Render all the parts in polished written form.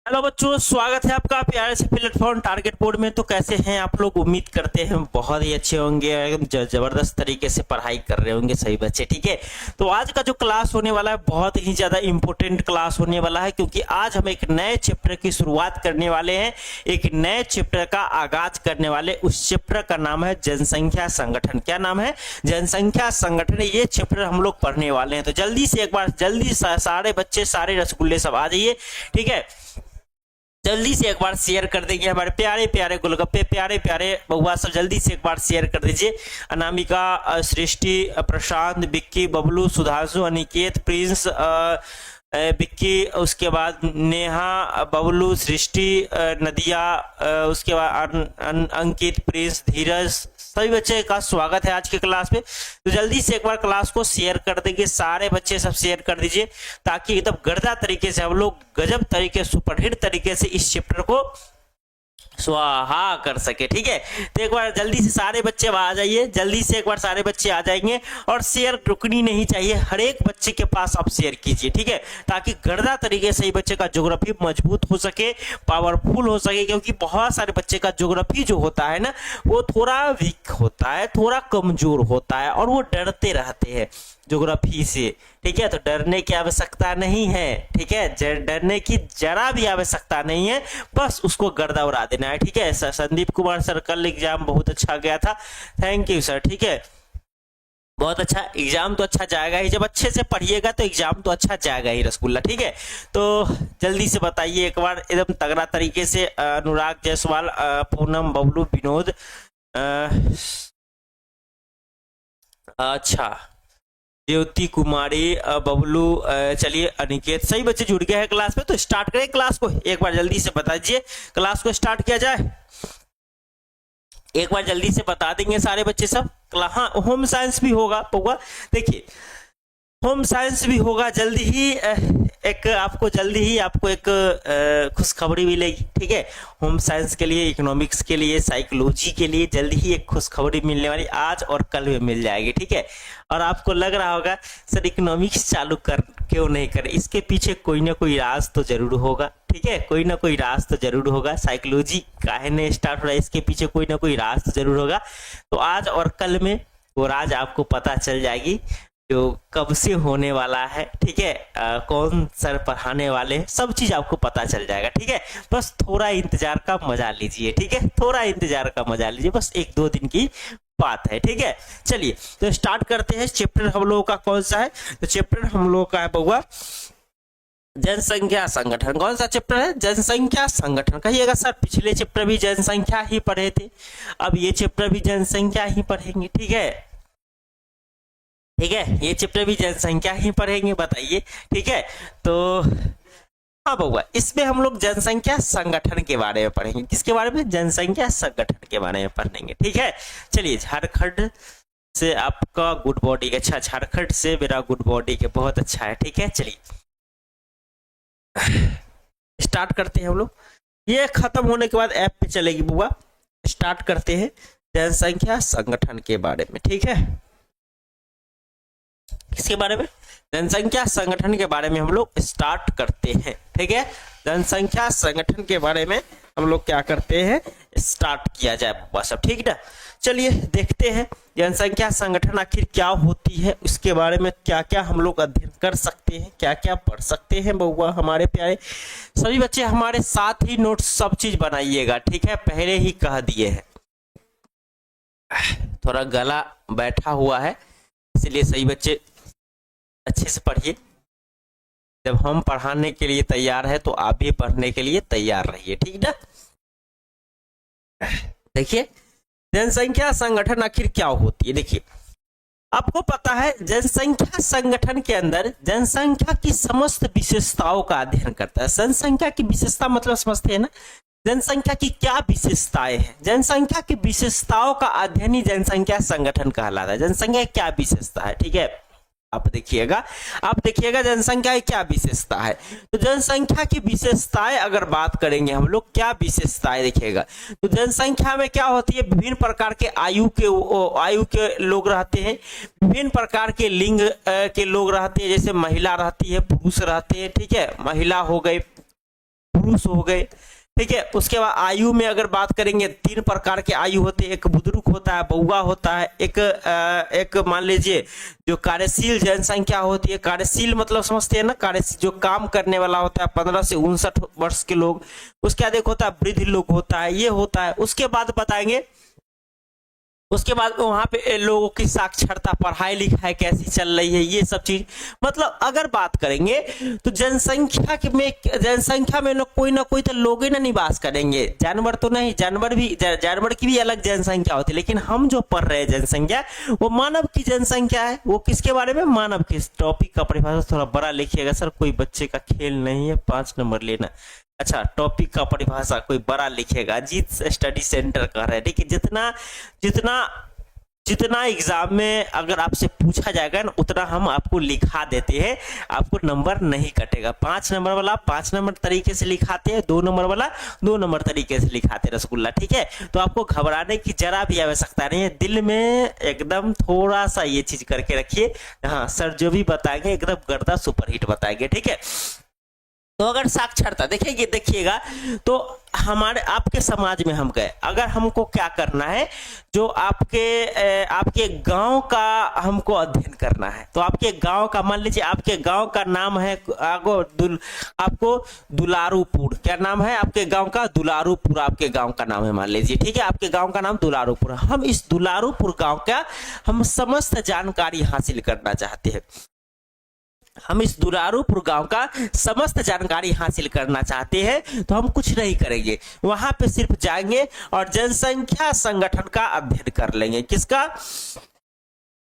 Hello बच्चों, स्वागत है आपका प्यारे से प्लेटफॉर्म टारगेट बोर्ड में। तो कैसे हैं आप लोग? उम्मीद करते हैं बहुत ही अच्छे होंगे, एकदम जबरदस्त तरीके से पढ़ाई कर रहे होंगे सभी बच्चे। ठीक है, तो आज का जो क्लास होने वाला है बहुत ही ज्यादा इंपॉर्टेंट क्लास होने वाला है, क्योंकि आज हम एक नए चैप्टर की शुरुआत करने वाले हैं, एक नए चैप्टर का आगाज करने वाले। उस चैप्टर का नाम है जनसंख्या संगठन। क्या नाम है? जनसंख्या संगठन। ये चैप्टर हम लोग पढ़ने वाले हैं, तो जल्दी से एक बार जल्दी सारे बच्चे, सारे रसगुल्ले सब आ जाइए। ठीक है, जल्दी से एक बार शेयर कर देंगे हमारे प्यारे प्यारे गोलगप्पे, प्यारे प्यारे बउआ सब, जल्दी से एक बार शेयर कर दीजिए। अनामिका, सृष्टि, प्रशांत, विक्की, बबलू, सुधांशु, अनिकेत, प्रिंस, विक्की, उसके बाद नेहा, बबलू, सृष्टि, नदिया, उसके बाद अंकित, प्रिंस, धीरज, सभी बच्चे का स्वागत है आज के क्लास में। तो जल्दी से एक बार क्लास को शेयर कर देंगे, सारे बच्चे सब शेयर कर दीजिए, ताकि एकदम गर्दा तरीके से हम लोग गजब तरीके, सुपरहिट तरीके से इस चैप्टर को स्वाहा कर सके। ठीक है, तो एक बार जल्दी से सारे बच्चे आ जाइए, जल्दी से एक बार सारे बच्चे आ जाएंगे, और शेयर रुकनी नहीं चाहिए, हर एक बच्चे के पास आप शेयर कीजिए। ठीक है, ताकि गर्दा तरीके से बच्चे का ज्योग्राफी मजबूत हो सके, पावरफुल हो सके, क्योंकि बहुत सारे बच्चे का ज्योग्राफी जो होता है ना, वो थोड़ा वीक होता है, थोड़ा कमजोर होता है, और वो डरते रहते हैं ज्योग्राफी से। ठीक है, तो डरने की आवश्यकता नहीं है। ठीक है, डरने की जरा भी आवश्यकता नहीं है, बस उसको गर्दा उड़ा देना है। ठीक है, संदीप कुमार सर, कल एग्जाम बहुत अच्छा गया था, थैंक यू सर। ठीक है, बहुत अच्छा एग्जाम तो अच्छा जाएगा ही, जब अच्छे से पढ़िएगा तो एग्जाम तो अच्छा जाएगा ही रसगुल्ला। ठीक है, तो जल्दी से बताइए एक बार एकदम तगड़ा तरीके से। अनुराग जायसवाल, पूनम, बबलू, विनोद, अच्छा, ज्योति कुमारी, बबलू, चलिए, अनिकेत, सही बच्चे जुड़ गए हैं क्लास में। तो स्टार्ट करें क्लास को, एक बार जल्दी से बता दीजिए क्लास को स्टार्ट किया जाए। एक बार जल्दी से बता देंगे सारे बच्चे सब। हाँ, होम साइंस भी होगा पौगा, देखिए होम साइंस भी होगा जल्दी ही। एक आपको एक खुशखबरी मिलेगी। ठीक है, होम साइंस के लिए, इकोनॉमिक्स के लिए, साइकोलॉजी के लिए जल्दी ही एक खुशखबरी मिलने वाली, आज और कल में मिल जाएगी। ठीक है, और आपको लग रहा होगा सर इकोनॉमिक्स चालू कर क्यों नहीं कर, इसके पीछे कोई ना कोई राज तो जरूर होगा। ठीक है, कोई ना कोई राज तो जरूर होगा। साइकोलॉजी काहे ने स्टार्ट हो रहा है, इसके पीछे कोई ना कोई राज तो जरूर होगा। तो आज और कल में वो राज आपको पता चल जाएगी, जो कब से होने वाला है। ठीक है, कौन सर पढ़ाने वाले हैं, सब चीज आपको पता चल जाएगा। ठीक है, बस थोड़ा इंतजार का मजा लीजिए। ठीक है, थोड़ा इंतजार का मजा लीजिए, बस 1-2 दिन की बात है। ठीक है, चलिए तो स्टार्ट करते हैं। चैप्टर हम लोगों का कौन सा है? तो चैप्टर हम लोगों का है बउआ जनसंख्या संगठन। कौन सा चैप्टर है? जनसंख्या संगठन। कहिएगा सर पिछले चैप्टर भी जनसंख्या ही पढ़े थे, अब ये चैप्टर भी जनसंख्या ही पढ़ेंगे। ठीक है, ठीक है, ये चैप्टर भी जनसंख्या ही पढ़ेंगे, बताइए। ठीक है, तो हाँ बउआ, इसमें हम लोग जनसंख्या संगठन के बारे में पढ़ेंगे। किसके बारे में? जनसंख्या संगठन के बारे में पढ़ेंगे। ठीक है, चलिए, झारखंड से आपका गुड मॉर्निंग। अच्छा, झारखंड से मेरा गुड मॉर्निंग है, बहुत अच्छा है। ठीक है, चलिए स्टार्ट करते हैं हम लोग। ये खत्म होने के बाद ऐप पे चलेगी बुआ, स्टार्ट करते हैं जनसंख्या संगठन के बारे में। ठीक है, किसके बारे में? जनसंख्या संगठन के बारे में हम लोग स्टार्ट करते हैं। ठीक है, जनसंख्या संगठन के बारे में हम लोग क्या करते हैं, स्टार्ट किया जाए बुआ सब। ठीक ना, चलिए देखते हैं जनसंख्या संगठन आखिर क्या होती है, उसके बारे में क्या क्या हम लोग अध्ययन कर सकते हैं, क्या क्या पढ़ सकते हैं बउआ हमारे प्यारे सभी बच्चे। हमारे साथ ही नोट सब चीज बनाइएगा। ठीक है, पहले ही कह दिए हैं, थोड़ा गला बैठा हुआ है, इसलिए सही बच्चे अच्छे से पढ़िए। जब हम पढ़ाने के लिए तैयार है तो आप भी पढ़ने के लिए तैयार रहिए। ठीक ना, देखिए जनसंख्या संगठन आखिर क्या होती है। देखिए, आपको पता है जनसंख्या संगठन के अंदर जनसंख्या की समस्त विशेषताओं का अध्ययन करता है। जनसंख्या की विशेषता मतलब समझते हैं ना, जनसंख्या की क्या विशेषताएं हैं, जनसंख्या की विशेषताओं का अध्ययन ही जनसंख्या संगठन कहलाता है। जनसंख्या की क्या विशेषता है? ठीक है, आप देखिएगा जनसंख्या की क्या विशेषता है। तो जनसंख्या की विशेषताएं अगर बात करेंगे हम लोग, क्या विशेषताएं देखिएगा, तो जनसंख्या में क्या होती है, विभिन्न प्रकार के आयु के लोग रहते हैं, विभिन्न प्रकार के लिंग के लोग रहते हैं, जैसे महिला रहती है, पुरुष रहते हैं। ठीक है, महिला हो गई, पुरुष हो गए, ठीक है। उसके बाद आयु में अगर बात करेंगे 3 प्रकार के आयु होते हैं, एक बुजुर्ग होता है, बउआ होता है, एक मान लीजिए जो कार्यशील जनसंख्या होती है। कार्यशील मतलब समझते हैं ना, कार्यशील जो काम करने वाला होता है 15 से 59 वर्ष के लोग। उसके बाद एक होता है वृद्ध लोग होता है, ये होता है। उसके बाद बताएंगे, उसके बाद वहां पे लोगों की साक्षरता, पढ़ाई लिखाई कैसी चल रही है, ये सब चीज। मतलब अगर बात करेंगे तो जनसंख्या में कोई ना कोई तो लोग ही ना निवास करेंगे, जानवर तो नहीं। जानवर की भी अलग जनसंख्या होती है, लेकिन हम जो पढ़ रहे हैं जनसंख्या वो मानव की जनसंख्या है। वो किसके बारे में? मानव के। टॉपिक का परिभाषा थोड़ा बड़ा लिखिएगा सर, कोई बच्चे का खेल नहीं है, 5 नंबर लेना। अच्छा, टॉपिक का परिभाषा कोई बड़ा लिखेगा। अजीत स्टडी सेंटर का है, ठीक है। जितना एग्जाम में अगर आपसे पूछा जाएगा ना उतना हम आपको लिखा देते हैं, आपको नंबर नहीं कटेगा। 5 नंबर वाला 5 नंबर तरीके से लिखाते हैं, 2 नंबर वाला 2 नंबर तरीके से लिखाते हैं रसगुल्ला, ठीक है। तो आपको घबराने की जरा भी आवश्यकता नहीं है, दिल में एकदम थोड़ा सा ये चीज करके रखिए। हाँ सर, जो भी बताएंगे एकदम गर्दा सुपरहिट बताएंगे, ठीक है। तो अगर साक्षरता देखिएगा तो हमारे आपके समाज में हम गए, अगर हमको क्या करना है, जो आपके गांव का हमको अध्ययन करना है। तो आपके गांव का, मान लीजिए आपके गांव का नाम है आपको दुलारूपुर। क्या नाम है आपके गांव का? दुलारूपुर आपके गांव का नाम है, मान लीजिए, ठीक है। आपके गांव का नाम दुलारूपुर। हम इस दुलारूपुर गांव का हम समस्त जानकारी हासिल करना चाहते हैं। हम इस दुलारूपुर गांव का समस्त जानकारी हासिल करना चाहते हैं। तो हम कुछ नहीं करेंगे, वहां पे सिर्फ जाएंगे और जनसंख्या संगठन का अध्ययन कर लेंगे। किसका?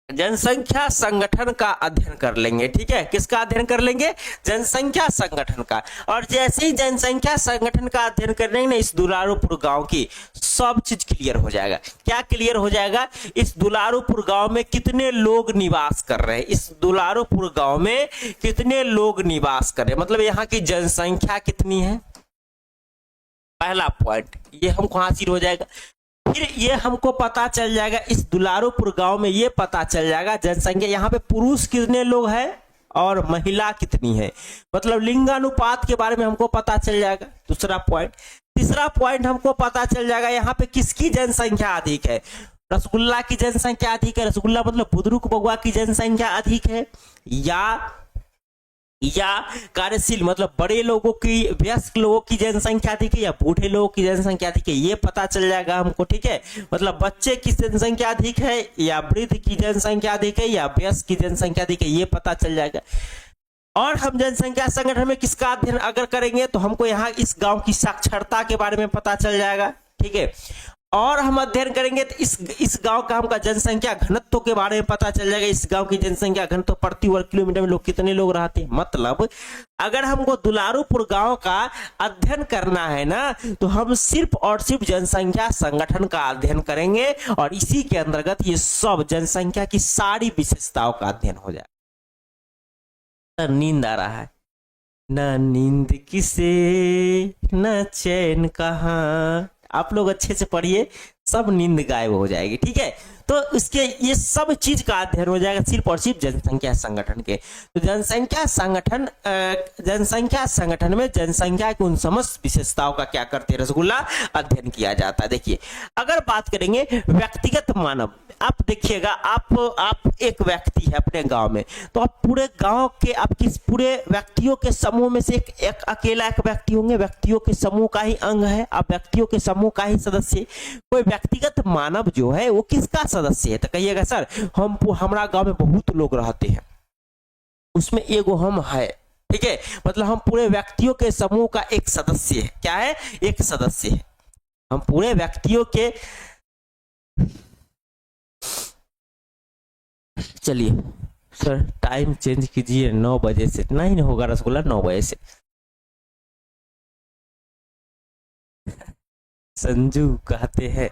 जनसंख्या संगठन का अध्ययन कर लेंगे, ठीक है। किसका अध्ययन कर लेंगे? जनसंख्या संगठन का। और जैसे ही जनसंख्या संगठन का अध्ययन कर लेंगे ना, इस दुलारूपुर गांव की सब चीज क्लियर हो जाएगा। क्या क्लियर हो जाएगा? इस दुलारूपुर गांव में कितने लोग निवास कर रहे हैं, इस दुलारूपुर गांव में कितने लोग निवास कर रहे हैं, मतलब यहाँ की जनसंख्या कितनी है, पहला पॉइंट ये हमको हासिल हो जाएगा। फिर ये हमको पता चल जाएगा, इस दुलारूपुर गांव में ये पता चल जाएगा जनसंख्या, यहाँ पे पुरुष कितने लोग हैं और महिला कितनी है, मतलब लिंगानुपात के बारे में हमको पता चल जाएगा। दूसरा पॉइंट। तीसरा पॉइंट हमको पता चल जाएगा यहाँ पे किसकी जनसंख्या अधिक है। रसगुल्ला की जनसंख्या अधिक है, रसगुल्ला मतलब बुजुर्ग बउआ की जनसंख्या अधिक है, या कार्यशील मतलब बड़े लोगों की, वयस्क लोगों की जनसंख्या अधिक है, या बूढ़े लोगों की जनसंख्या अधिक है, ये पता चल जाएगा हमको, ठीक है। मतलब बच्चे की जनसंख्या अधिक है, या वृद्ध की जनसंख्या अधिक है, या वयस्क की जनसंख्या अधिक है, ये पता चल जाएगा। और हम जनसंख्या संगठन में किसका अध्ययन अगर करेंगे तो हमको यहाँ इस गांव की साक्षरता के बारे में पता चल जाएगा, ठीक है। और हम अध्ययन करेंगे तो इस गांव का हमका जनसंख्या घनत्व के बारे में पता चल जाएगा, इस गांव की जनसंख्या घनत्व प्रति वर्ग किलोमीटर में लोग कितने लोग रहते हैं। मतलब अगर हमको दुलारूपुर गांव का अध्ययन करना है ना, तो हम सिर्फ और सिर्फ जनसंख्या संगठन का अध्ययन करेंगे और इसी के अंतर्गत ये सब जनसंख्या की सारी विशेषताओं का अध्ययन हो जाएगा। नींद आ रहा है न, नींद किसे न चैन कहाँ। आप लोग अच्छे से पढ़िए, सब नींद गायब हो जाएगी, ठीक है। तो इसके ये सब चीज का अध्ययन हो जाएगा सिर्फ और सिर्फ जनसंख्या संगठन के। तो जनसंख्या संगठन में जनसंख्या की उन समस्त विशेषताओं का क्या करते हैं रसगुल्ला? अध्ययन किया जाता है। देखिए अगर बात करेंगे व्यक्तिगत मानव, आप देखिएगा आप एक व्यक्ति है अपने गांव में, तो आप पूरे गांव के आपकी पूरे व्यक्तियों के समूह में से एक अकेला एक व्यक्ति होंगे, व्यक्तियों के समूह का ही अंग है, आप व्यक्तियों के समूह का ही सदस्य। कोई व्यक्तिगत मानव जो है वो किसका सदस्य है? तो कहिएगा सर हमारा गांव में बहुत लोग रहते हैं, उसमें एगो हम है, ठीक है। मतलब हम पूरे व्यक्तियों के समूह का एक सदस्य है। क्या है? एक सदस्य है। हम पूरे व्यक्तियों के, चलिए सर टाइम चेंज कीजिए 9 बजे से। नहीं होगा रसगुल्ला 9 बजे से। संजू कहते हैं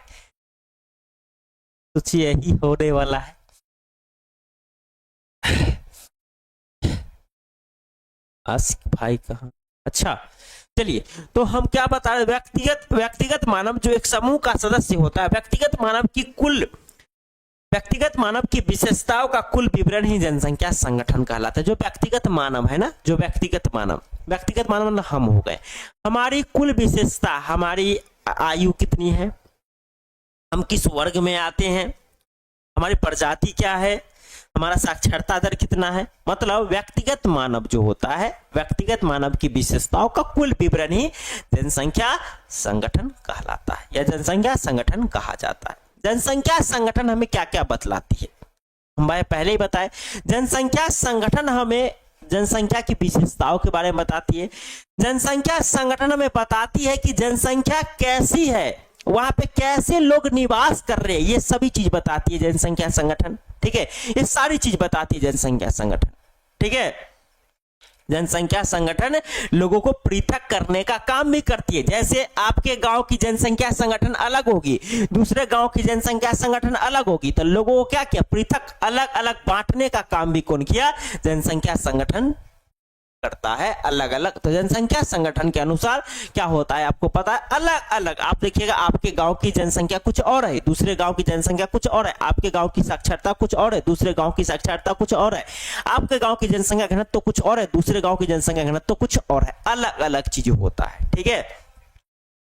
कुछ यही होने वाला है। आशिक भाई कहाँ? अच्छा चलिए, तो हम क्या बता रहे, व्यक्तिगत मानव जो एक समूह का सदस्य होता है, व्यक्तिगत मानव की कुल व्यक्तिगत मानव की विशेषताओं का कुल विवरण ही जनसंख्या संगठन कहलाता है। जो व्यक्तिगत मानव है ना, जो व्यक्तिगत मानव मतलब हम हो गए, हमारी कुल विशेषता, हमारी आयु कितनी है, हम किस वर्ग में आते हैं, हमारी प्रजाति क्या है, हमारा साक्षरता दर कितना है, मतलब व्यक्तिगत मानव जो होता है, व्यक्तिगत मानव की विशेषताओं का कुल विवरण ही जनसंख्या संगठन कहलाता है या जनसंख्या संगठन कहा जाता है। जनसंख्या संगठन हमें क्या क्या बतलाती है, हम भाई पहले ही बताए। जनसंख्या संगठन हमें जनसंख्या की विशेषताओं के बारे में बताती है। जनसंख्या संगठन हमें बताती है कि जनसंख्या कैसी है, वहां पे कैसे लोग निवास कर रहे हैं, ये सभी चीज बताती है जनसंख्या संगठन। ठीक है, ये सारी चीज बताती है जनसंख्या संगठन। ठीक है, जनसंख्या संगठन लोगों को पृथक करने का काम भी करती है। जैसे आपके गांव की जनसंख्या संगठन अलग होगी, दूसरे गांव की जनसंख्या संगठन अलग होगी, तो लोगों को क्या किया, पृथक अलग अलग बांटने का काम भी कौन किया, जनसंख्या संगठन करता है, अलग अलग। तो जनसंख्या संगठन के अनुसार क्या होता है आपको पता है, अलग अलग। आप देखिएगा, आपके गांव की जनसंख्या कुछ और है, दूसरे गांव की जनसंख्या कुछ और है, आपके गांव की साक्षरता कुछ और है, दूसरे गांव की साक्षरता कुछ और है, आपके गांव की जनसंख्या घनत्व तो कुछ और है, दूसरे गांव की जनसंख्या घनत्व तो कुछ और है, अलग अलग चीजें होता है। ठीक है,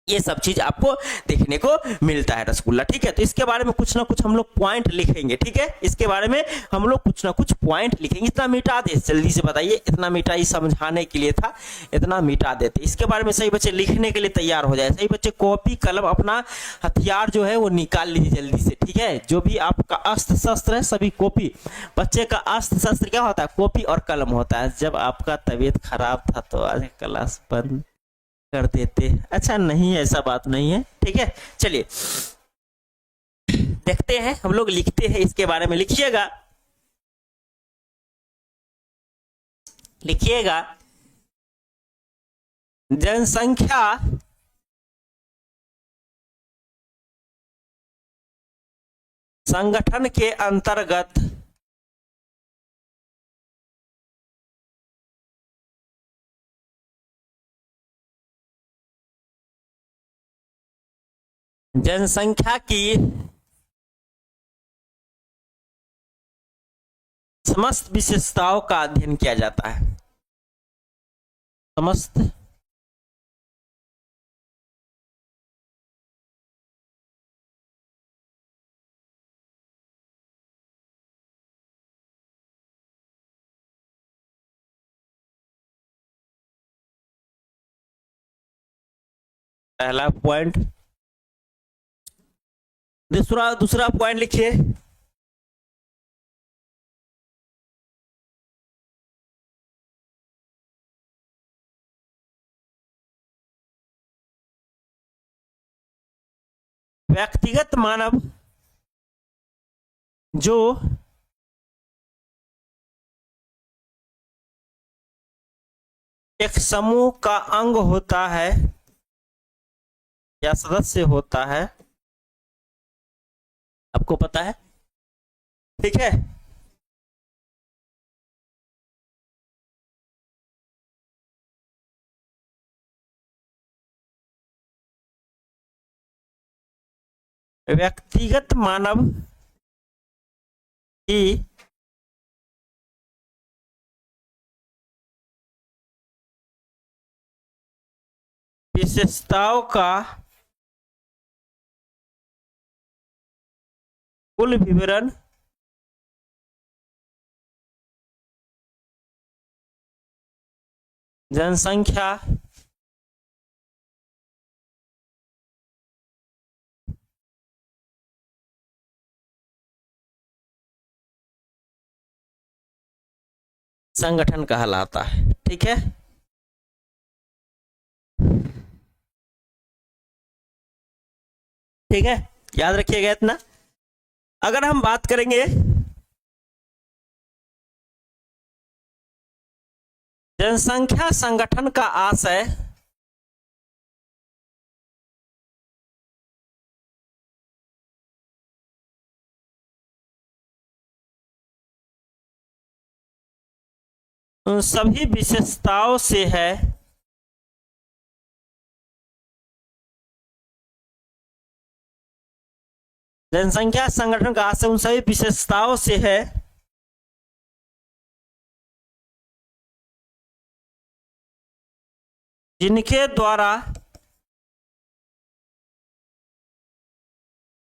ये सब चीज आपको देखने को मिलता है रसगुल्ला। ठीक है, तो इसके बारे में कुछ ना कुछ हम लोग पॉइंट लिखेंगे। ठीक है, इसके बारे में हम लोग कुछ ना कुछ पॉइंट लिखेंगे। इतना मिटा दे, जल्दी से बताइए, इतना मिटा ही समझाने के लिए था, इतना मिटा देते। इसके बारे में सही बच्चे लिखने के लिए तैयार हो जाए। सही बच्चे कॉपी कलम अपना हथियार जो है वो निकाल लीजिए जल्दी से। ठीक है, जो भी आपका अस्त्र शस्त्र है सभी कॉपी, बच्चे का अस्त्र शस्त्र क्या होता है, कॉपी और कलम होता है। जब आपका तबीयत खराब था तो आज क्लास बंद कर देते, अच्छा नहीं, ऐसा बात नहीं है। ठीक है, चलिए देखते हैं, हम लोग लिखते हैं इसके बारे में। लिखिएगा, लिखिएगा, जनसंख्या संगठन के अंतर्गत जनसंख्या की समस्त विशेषताओं का अध्ययन किया जाता है। समस्त पहला पॉइंट। दूसरा पॉइंट लिखिए, व्यक्तिगत मानव जो एक समूह का अंग होता है या सदस्य होता है, आपको पता है। ठीक है, व्यक्तिगत मानव की विशेषताओं का कुल विवरण जनसंख्या संगठन कहलाता है। ठीक है, ठीक है, याद रखिएगा इतना। अगर हम बात करेंगे जनसंख्या संगठन का आशय उन सभी विशेषताओं से है जनसंख्या संगठन का आशय उन सभी विशेषताओं से है जिनके द्वारा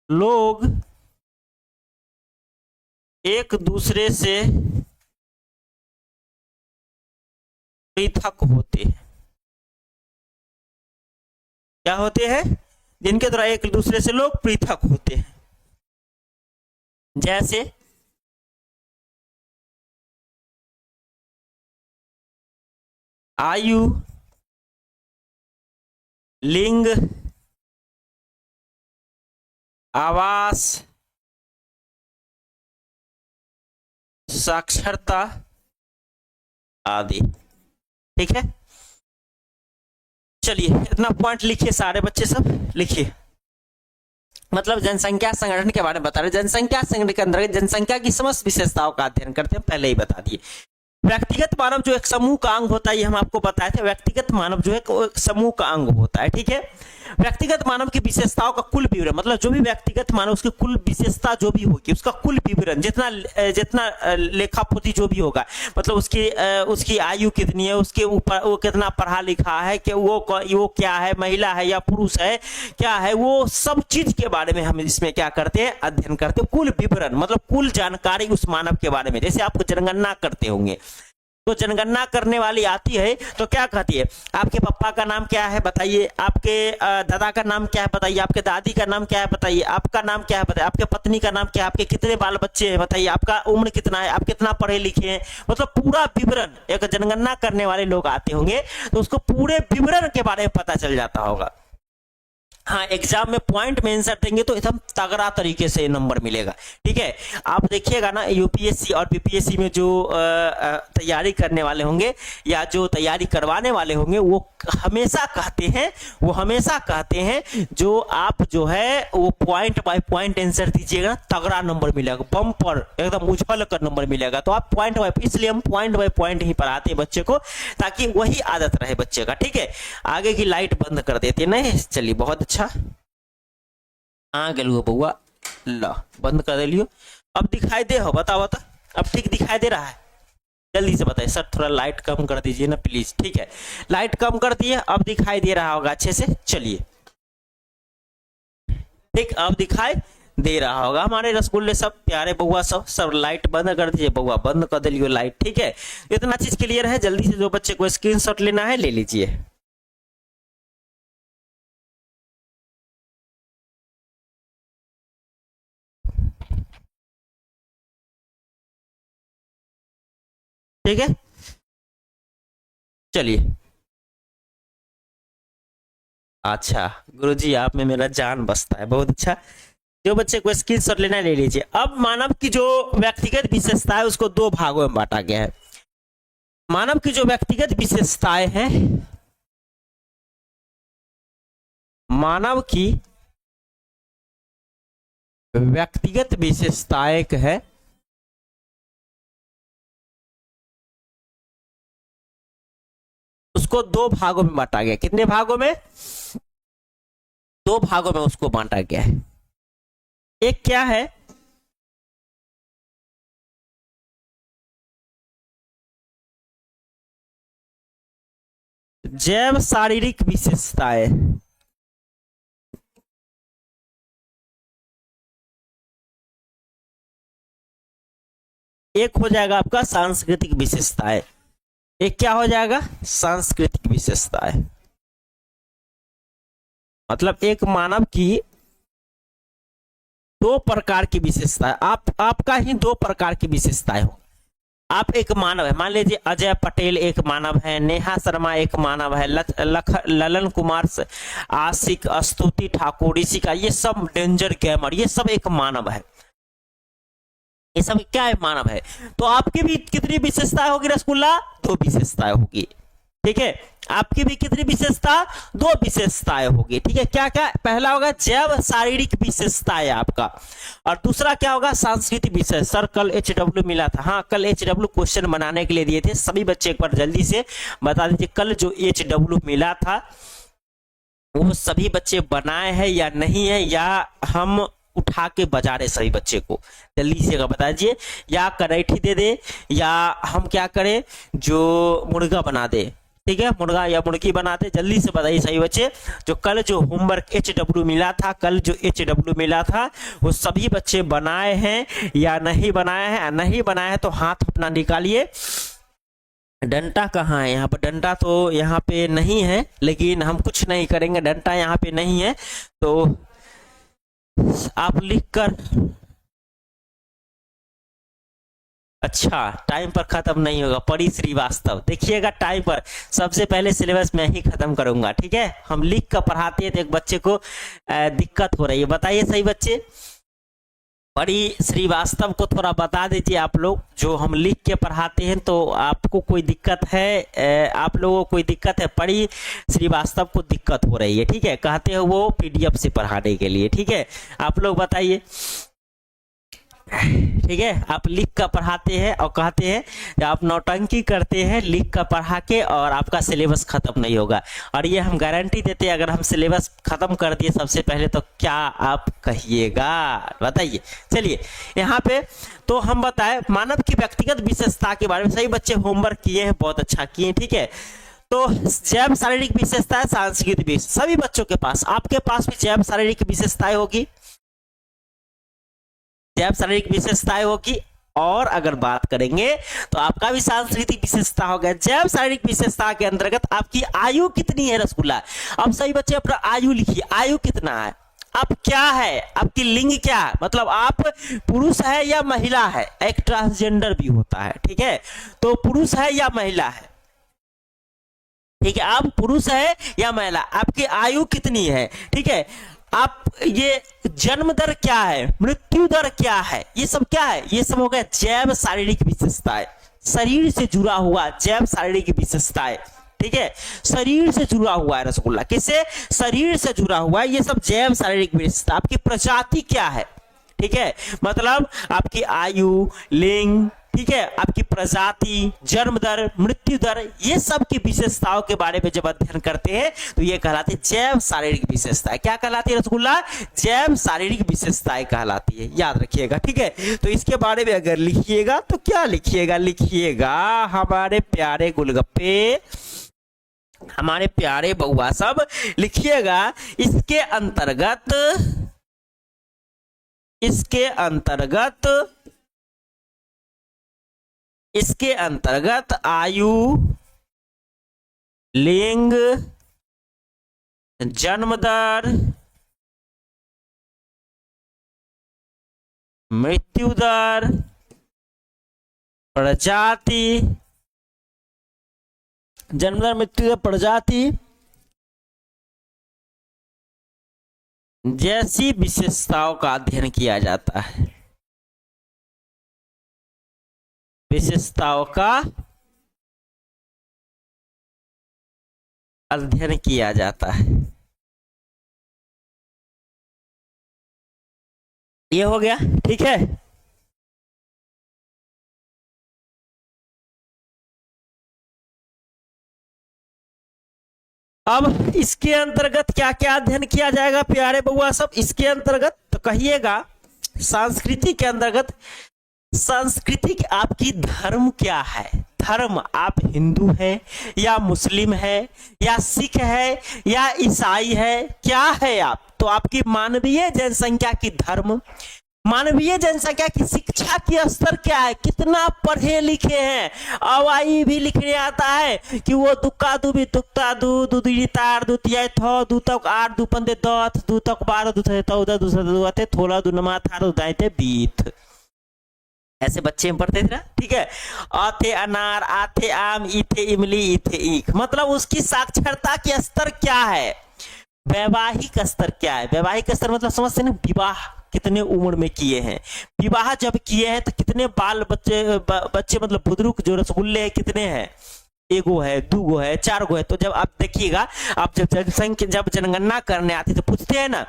लोग एक दूसरे से पृथक होते हैं। क्या होते हैं? जिनके द्वारा एक दूसरे से लोग पृथक होते हैं। जैसे आयु, लिंग, आवास, साक्षरता आदि। ठीक है, चलिए इतना पॉइंट लिखिए सारे बच्चे, सब लिखिए। मतलब जनसंख्या संगठन के बारे में बता रहे। जनसंख्या संगठन के अंतर्गत जनसंख्या की समस्त विशेषताओं का अध्ययन करते हैं, पहले ही बता दिए। व्यक्तिगत मानव जो एक समूह का अंग होता है, ये हम आपको बताए थे। व्यक्तिगत मानव जो है एक समूह का अंग होता है। ठीक है, व्यक्तिगत मानव की विशेषताओं का कुल विवरण, मतलब जो भी व्यक्तिगत मानव उसकी कुल विशेषता जो भी होगी उसका कुल विवरण, जितना लेखापोती जो भी होगा, मतलब उसकी आयु कितनी है, उसके ऊपर वो कितना पढ़ा लिखा है, कि वो क्या है, महिला है या पुरुष है, क्या है, वो सब चीज के बारे में हम इसमें क्या करते हैं, अध्ययन करते हैं। कुल विवरण मतलब कुल जानकारी उस मानव के बारे में। जैसे आपको जनगणना करते होंगे, तो जनगणना करने वाली आती है तो क्या कहती है, आपके पापा का नाम क्या है बताइए, आपके दादा का नाम क्या है बताइए, आपके दादी का नाम क्या है बताइए, आपका नाम क्या है बताइए, आपके पत्नी का नाम क्या है, आपके कितने बाल बच्चे हैं बताइए, आपका उम्र कितना है, आप कितना पढ़े लिखे हैं, मतलब पूरा विवरण। एक जनगणना करने वाले लोग आते होंगे तो उसको पूरे विवरण के बारे में पता चल जाता होगा। हाँ, एग्जाम में पॉइंट में आंसर देंगे तो एकदम तगड़ा तरीके से नंबर मिलेगा। ठीक है, आप देखिएगा ना, यूपीएससी और बीपीएससी में जो तैयारी करने वाले होंगे या जो तैयारी करवाने वाले होंगे, वो हमेशा कहते हैं जो आप जो है वो पॉइंट बाय पॉइंट आंसर दीजिएगा, तगड़ा नंबर मिलेगा, बम पर एकदम उछल कर नंबर मिलेगा। तो आप पॉइंट बाय, इसलिए हम पॉइंट बाय पॉइंट ही पढ़ाते हैं बच्चे को, ताकि वही आदत रहे बच्चे का। ठीक है, आगे की लाइट बंद कर देते हैं। नहीं, चलिए बहुत अच्छा। हाँ गलुआ बउआ, ला बंद कर लियो। अब दिखाई दे हो, बताओ बता, अब ठीक दिखाई दे रहा है? जल्दी से बताइए सर, थोड़ा लाइट कम कर दीजिए ना प्लीज। ठीक है, लाइट कम कर दिए, अब दिखाई दे रहा होगा अच्छे से। चलिए ठीक, अब दिखाई दे रहा होगा हमारे रसगुल्ले सब प्यारे बउआ, सब लाइट बंद कर दीजिए बउआ, बंद कर दिलियो लाइट। ठीक है, इतना चीज क्लियर है। जल्दी से जो बच्चे को स्क्रीनशॉट लेना है ले लीजिए। ठीक है, चलिए। अच्छा गुरुजी, आप में मेरा जान बसता है, बहुत अच्छा। जो बच्चे को स्क्रीनशॉट लेना है ले लीजिए। अब मानव की जो व्यक्तिगत विशेषता है उसको दो भागों में बांटा गया है। मानव की जो व्यक्तिगत विशेषताएं हैं, मानव की व्यक्तिगत विशेषताएं है उसको दो भागों में बांटा गया। कितने भागों में? दो भागों में उसको बांटा गया है। एक क्या है, जैव शारीरिक विशेषताएं, एक हो जाएगा आपका सांस्कृतिक विशेषताएं। एक क्या हो जाएगा? सांस्कृतिक विशेषताएं। मतलब एक मानव की दो प्रकार की विशेषताएं, आपका ही दो प्रकार की विशेषताएं हो। आप एक मानव है, मान लीजिए अजय पटेल एक मानव है, नेहा शर्मा एक मानव है, ललन कुमार, आशिक, स्तुति ठाकुर, ऋषिका, ये सब डेंजर गेमर, ये सब एक मानव है। ये सब क्या है? मानव है। तो आपकी भी कितनी विशेषताएं होगी रसगुल्ला? दो विशेषताएं होगी। ठीक है, आपकी भी कितनी विशेषता? दो विशेषताएं होगी। ठीक है, क्या क्या? पहला होगा जैव शारीरिक विशेषताएं आपका, और दूसरा क्या होगा? सांस्कृतिक विशेष। सर कल HW मिला था। हाँ, कल HW क्वेश्चन बनाने के लिए दिए थे। सभी बच्चे एक बार जल्दी से बता दीजिए, कल जो HW मिला था वो सभी बच्चे बनाए हैं या नहीं है, या हम उठा के बजा रहे सभी बच्चे को, जल्दी से बता दीजिए। या करेठी दे दे या हम क्या करें, जो मुर्गा बना दे, ठीक है, मुर्गा या मुर्गी बनाते। जल्दी से बताइए सही बच्चे। जो कल जो होमवर्क HW मिला था, कल जो HW मिला था वो सभी बच्चे बनाए हैं या नहीं बनाए हैं? नहीं बनाए हैं तो हाथ अपना निकालिए। डंडा कहाँ है? यहाँ पर डंडा तो यहाँ पे नहीं है, लेकिन हम कुछ नहीं करेंगे, डंडा यहाँ पे नहीं है तो आप लिख कर, अच्छा टाइम पर खत्म नहीं होगा। परी श्रीवास्तव, देखिएगा टाइम पर, सबसे पहले सिलेबस मैं ही खत्म करूंगा, ठीक है। हम लिख कर पढ़ाते हैं तो एक बच्चे को दिक्कत हो रही है, बताइए सही बच्चे। परी श्रीवास्तव को थोड़ा बता दीजिए आप लोग, जो हम लिख के पढ़ाते हैं तो आपको कोई दिक्कत है, आप लोगों को कोई दिक्कत है? परी श्रीवास्तव को दिक्कत हो रही है, ठीक है, कहते हैं वो PDF से पढ़ाने के लिए, ठीक है। आप लोग बताइए, ठीक है। आप लिख कर पढ़ाते हैं और कहते हैं आप नौटंकी करते हैं लिख कर पढ़ा के और आपका सिलेबस खत्म नहीं होगा। और ये हम गारंटी देते हैं, अगर हम सिलेबस खत्म कर दिए सबसे पहले तो क्या आप कहिएगा, बताइए। चलिए यहाँ पे तो हम बताएं मानव की व्यक्तिगत विशेषता के बारे में। सही बच्चे होमवर्क किए हैं, बहुत अच्छा किए, ठीक है। तो जैव शारीरिक विशेषताएं, सांस्कृतिक विशेषता, सभी बच्चों के पास, आपके पास भी जैव शारीरिक विशेषताएं होगी, जैव शारीरिक विशेषताएं होगी। और अगर बात करेंगे तो आपका भी सांस्कृतिक विशेषता हो गया। जैव शारीरिक विशेषता के अंतर्गत आपकी आयु कितनी है रसगुल्ला? अब सही बच्चे अपना आयु लिखिए, आयु कितना है, आप क्या है, आपकी लिंग क्या है, मतलब आप पुरुष है या महिला है, एक ट्रांसजेंडर भी होता है, ठीक है। तो पुरुष है या महिला है, ठीक है, आप पुरुष है या महिला, आपकी आयु कितनी है, ठीक है। आप ये जन्म दर क्या है, मृत्यु दर क्या है, ये सब क्या है, ये सब हो गया जैव शारीरिक विशेषताएं, शरीर से जुड़ा हुआ जैव शारीरिक विशेषताएं, ठीक है। शरीर से जुड़ा हुआ है रसगुल्ला, किससे? शरीर से जुड़ा हुआ है, ये सब जैव शारीरिक विशेषता। आपकी प्रजाति क्या है, ठीक है, मतलब आपकी आयु, लिंग, ठीक है, आपकी प्रजाति, जन्म दर, मृत्यु दर, ये सब की विशेषताओं के बारे में जब अध्ययन करते हैं तो ये कहलाती है जैव शारीरिक विशेषताएं। क्या कहलाती है रसगुल्ला? जैव शारीरिक विशेषताएं कहलाती है, याद रखिएगा, ठीक है। तो इसके बारे में अगर लिखिएगा तो क्या लिखिएगा? लिखिएगा हमारे प्यारे गुलगप्पे, हमारे प्यारे बउआ सब, लिखिएगा इसके अंतर्गत, इसके अंतर्गत, इसके अंतर्गत आयु, लिंग, जन्म दर, मृत्यु दर, प्रजाति, जन्म दर, मृत्यु दर, प्रजाति जैसी विशेषताओं का अध्ययन किया जाता है, विशेषताओं का अध्ययन किया जाता है। ये हो गया, ठीक है। अब इसके अंतर्गत क्या क्या अध्ययन किया जाएगा प्यारे बउआ सब? इसके अंतर्गत तो कहिएगा संस्कृति के अंतर्गत, संस्कृति आपकी धर्म क्या है, धर्म आप हिंदू है या मुस्लिम है या सिख है या ईसाई है, क्या है आप? तो आपकी मानवीय जनसंख्या की धर्म, मानवीय जनसंख्या की शिक्षा की स्तर क्या है, कितना पढ़े लिखे हैं, अवाई भी लिखने आता है कि वो दुक्का दुबी दुक्ता दू दुदी तार दुतिया थ दू तक आठ दू पंदे दथ दू तक 12 दू थे तौदा दूसरा दुआते थोड़ा दू नमा थार दुदाइते बीत, ऐसे बच्चे में पढ़ते थे ना, ठीक है। आथे अनार, आथे आम, इथे इमली, इथे ईख, मतलब उसकी साक्षरता की स्तर क्या है, वैवाहिक स्तर क्या है। वैवाहिक स्तर मतलब समझते ना, विवाह कितने उम्र में किए हैं, विवाह जब किए हैं तो कितने बाल बच्चे, बच्चे मतलब बुजुर्ग जो रसगुल्ले हैं कितने हैं, एगो है, दूगो है, चार गो है। तो जब आप देखिएगा, आप जब जनसंख्या, जब जनगणना करने आती तो पूछते हैं ना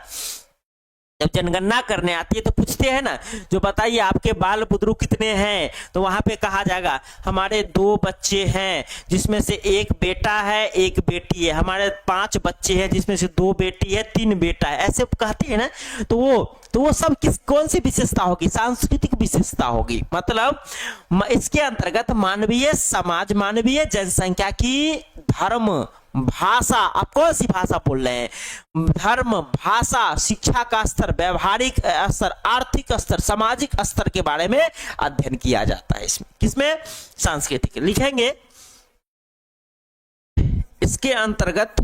जब जनगणना करने आती है तो पूछते हैं ना, जो बताइए आपके बाल बुदरू कितने हैं, तो वहां पे कहा जाएगा हमारे 2 बच्चे हैं जिसमें से 1 बेटा है 1 बेटी है, हमारे 5 बच्चे हैं जिसमें से 2 बेटी है 3 बेटा है, ऐसे कहते हैं ना। तो वो सब कौन सी विशेषता होगी? सांस्कृतिक विशेषता होगी। मतलब इसके अंतर्गत मानवीय समाज, मानवीय जनसंख्या की धर्म, भाषा, आप कौन सी भाषा बोल रहे हैं, धर्म, भाषा, शिक्षा का स्तर, व्यवहारिक स्तर, आर्थिक स्तर, सामाजिक स्तर के बारे में अध्ययन किया जाता है। इसमें किसमें? सांस्कृतिक। लिखेंगे इसके अंतर्गत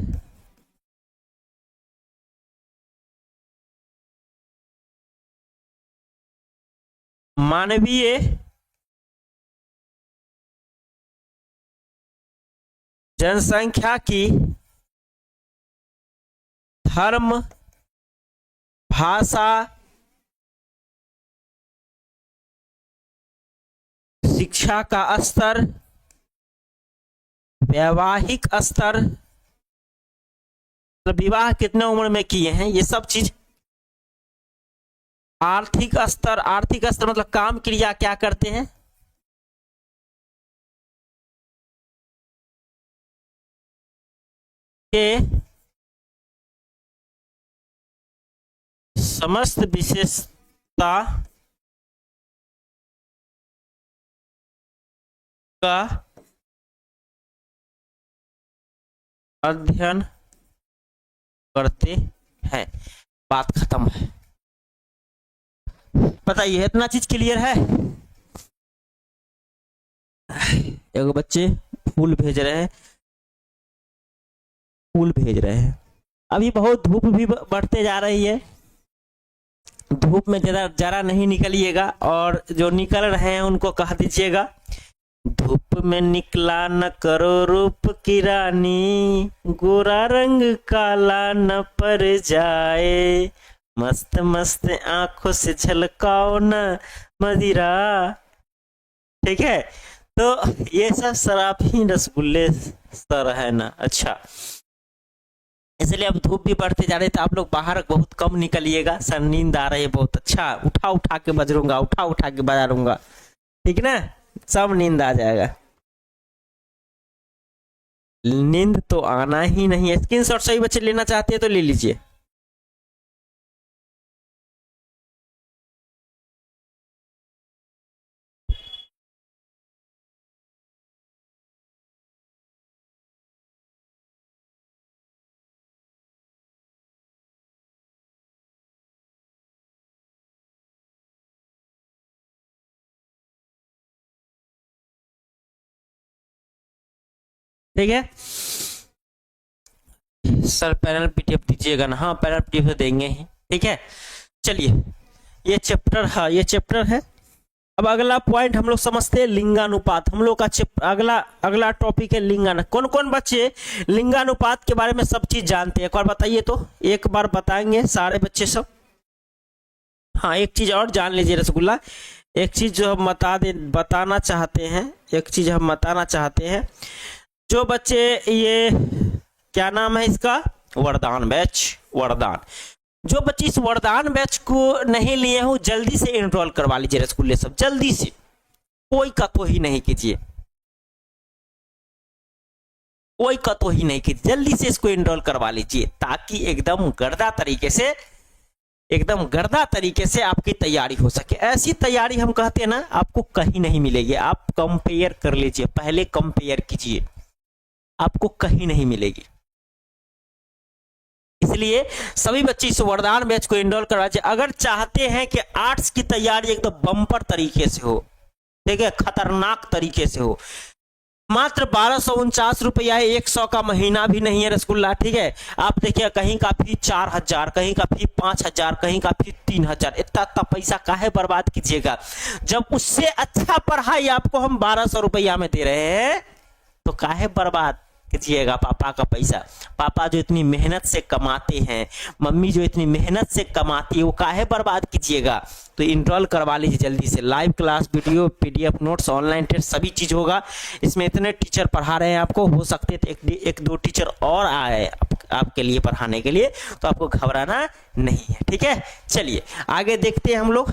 मानवीय जनसंख्या की धर्म, भाषा, शिक्षा का स्तर, वैवाहिक स्तर, विवाह कितने उम्र में किए हैं, ये सब चीज, आर्थिक स्तर, आर्थिक स्तर मतलब काम क्रिया क्या करते हैं, के समस्त विशेषता का अध्ययन करते हैं। बात खत्म है। बताइए इतना चीज क्लियर है? एक बच्चे फूल भेज रहे हैं, फूल भेज रहे हैं। अभी बहुत धूप भी बढ़ते जा रही है, धूप में जरा नहीं निकलिएगा, और जो निकल रहे हैं उनको कह दीजिएगा धूप में निकला न करो रूप की रानी, गोरा रंग काला न पड़ जाए, मस्त मस्त आंखों से झलकाओ न मदिरा। ठीक है, तो ये सब शराबी रसगुल्ले सर है ना। अच्छा, इसलिए अब धूप भी बढ़ते जा रहे थे, आप लोग बाहर बहुत कम निकलिएगा, सर नींद आ रही है बहुत। अच्छा, उठा उठा के बजरूंगा, उठा उठा के बजारूंगा, ठीक ना, सब नींद आ जाएगा। नींद तो आना ही नहीं है। स्क्रीनशॉट सही बच्चे लेना चाहते हैं तो ले लीजिए। ठीक है सर, पैनल पीडीएफ दीजिएगा ना? हाँ, पैनल पीडीएफ देंगे ही। ठीक है, चलिए ये चैप्टर, हाँ ये चैप्टर है। अब अगला पॉइंट हम लोग समझते हैं लिंगानुपात। हम लोग का अगला टॉपिक है लिंगानुपात। कौन कौन बच्चे लिंगानुपात के बारे में सब चीज जानते हैं? एक बार बताइए तो, एक बार बताएंगे सारे बच्चे सब। हाँ, एक चीज और जान लीजिए रसगुल्ला, एक चीज जो हम बताना चाहते हैं, एक चीज हम बताना चाहते हैं। जो बच्चे ये क्या नाम है इसका, वरदान बैच, वरदान, जो बच्चे इस वरदान बैच को नहीं लिए हो जल्दी से एनरोल करवा लीजिए रसगुल्ले सब, जल्दी से, कोई कतोही नहीं कीजिए, कोई कतोही नहीं कीजिए, जल्दी से इसको एनरोल करवा लीजिए, ताकि एकदम गर्दा तरीके से आपकी तैयारी हो सके। ऐसी तैयारी हम कहते हैं ना, आपको कहीं नहीं मिलेगी। आप कंपेयर कर लीजिए, पहले कंपेयर कीजिए, आपको कहीं नहीं मिलेगी। इसलिए सभी बच्चे इस वरदान बैच को एनरोल करवा लीजिए। अगर चाहते हैं कि आर्ट्स की तैयारी एकदम बम्पर तरीके से हो, ठीक है, खतरनाक तरीके से हो, मात्र 1249 रुपया है, 100 का महीना भी नहीं है रसगुल्ला। ठीक है, आप देखिए कहीं का फी 4000, कहीं का फी 5000, कहीं का फी 3000, इतना पैसा काहे बर्बाद कीजिएगा, जब उससे अच्छा पढ़ाई आपको हम 1200 रुपया में दे रहे हैं, तो काहे बर्बाद कीजिएगा पापा का पैसा। पापा जो इतनी मेहनत से कमाते हैं, मम्मी जो इतनी मेहनत से कमाती है, वो काहे बर्बाद कीजिएगा। तो इनरोल करवा लीजिए जल्दी से। Live class, video, PDF notes, online test सभी चीज़ होगा इसमें। इतने टीचर पढ़ा रहे हैं आपको, हो सकते थे एक दो टीचर और आए आपके लिए पढ़ाने के लिए, तो आपको घबराना नहीं है, ठीक है। चलिए आगे देखते हैं हम लोग,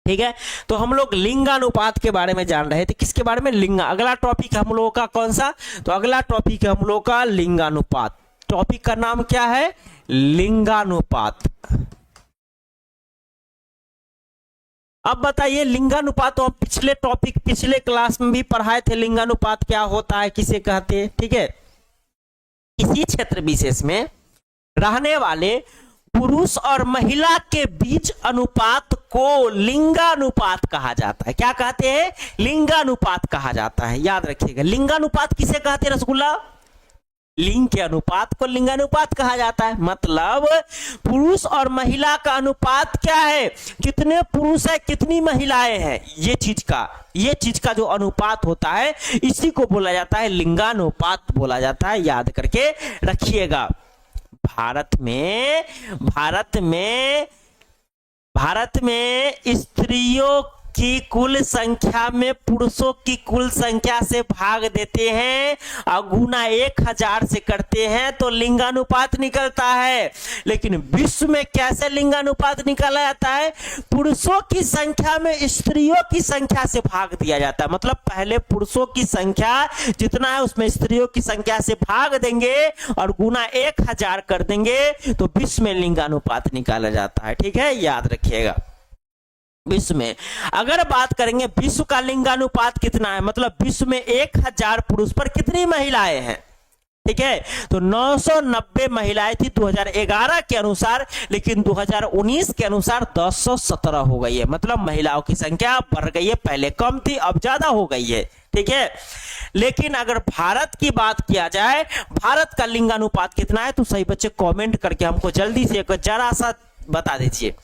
ठीक है। तो हम लोग लिंगानुपात के बारे में जान रहे थे। किसके बारे में? लिंगा। अगला टॉपिक हम लोगों का कौन सा? तो अगला टॉपिक है हम लोगों का लिंगानुपात। टॉपिक का नाम क्या है? लिंगानुपात। अब बताइए लिंगानुपात, तो हम पिछले क्लास में भी पढ़ाए थे लिंगानुपात क्या होता है, किसे कहते हैं, ठीक है। इसी क्षेत्र विशेष में रहने वाले पुरुष और महिला के बीच अनुपात को लिंगानुपात कहा जाता है। क्या कहते हैं? लिंगानुपात कहा जाता है। याद रखिएगा, लिंगानुपात किसे कहते हैं रसगुल्ला? लिंग के अनुपात को लिंगानुपात कहा जाता है। मतलब पुरुष और महिला का अनुपात क्या है, कितने पुरुष है कितनी महिलाएं हैं, ये चीज का जो अनुपात होता है इसी को बोला जाता है लिंगानुपात बोला जाता है। याद करके रखिएगा। भारत में स्त्रियों की कुल संख्या में पुरुषों की कुल संख्या से भाग देते हैं और गुना 1000 से करते हैं तो लिंगानुपात निकलता है। लेकिन विश्व में कैसे लिंगानुपात निकाला जाता है? पुरुषों की संख्या में स्त्रियों की संख्या से भाग दिया जाता है। मतलब पहले पुरुषों की संख्या जितना है उसमें स्त्रियों की संख्या से भाग देंगे और गुना 1000 कर देंगे तो विश्व में लिंगानुपात निकाला जाता है, ठीक है। याद रखिएगा। विश्व में अगर बात करेंगे विश्व का लिंगानुपात कितना है, मतलब विश्व में 1000 पुरुष पर कितनी महिलाएं हैं, ठीक है। तो 990 महिलाएं थी 2011 के अनुसार, लेकिन 2019 के अनुसार 1017 हो गई है। मतलब महिलाओं की संख्या बढ़ गई है, पहले कम थी अब ज्यादा हो गई है, ठीक है। लेकिन अगर भारत की बात किया जाए, भारत का लिंगानुपात कितना है, तो सही बच्चे कमेंट करके हमको जल्दी से जरा सा बता दीजिए,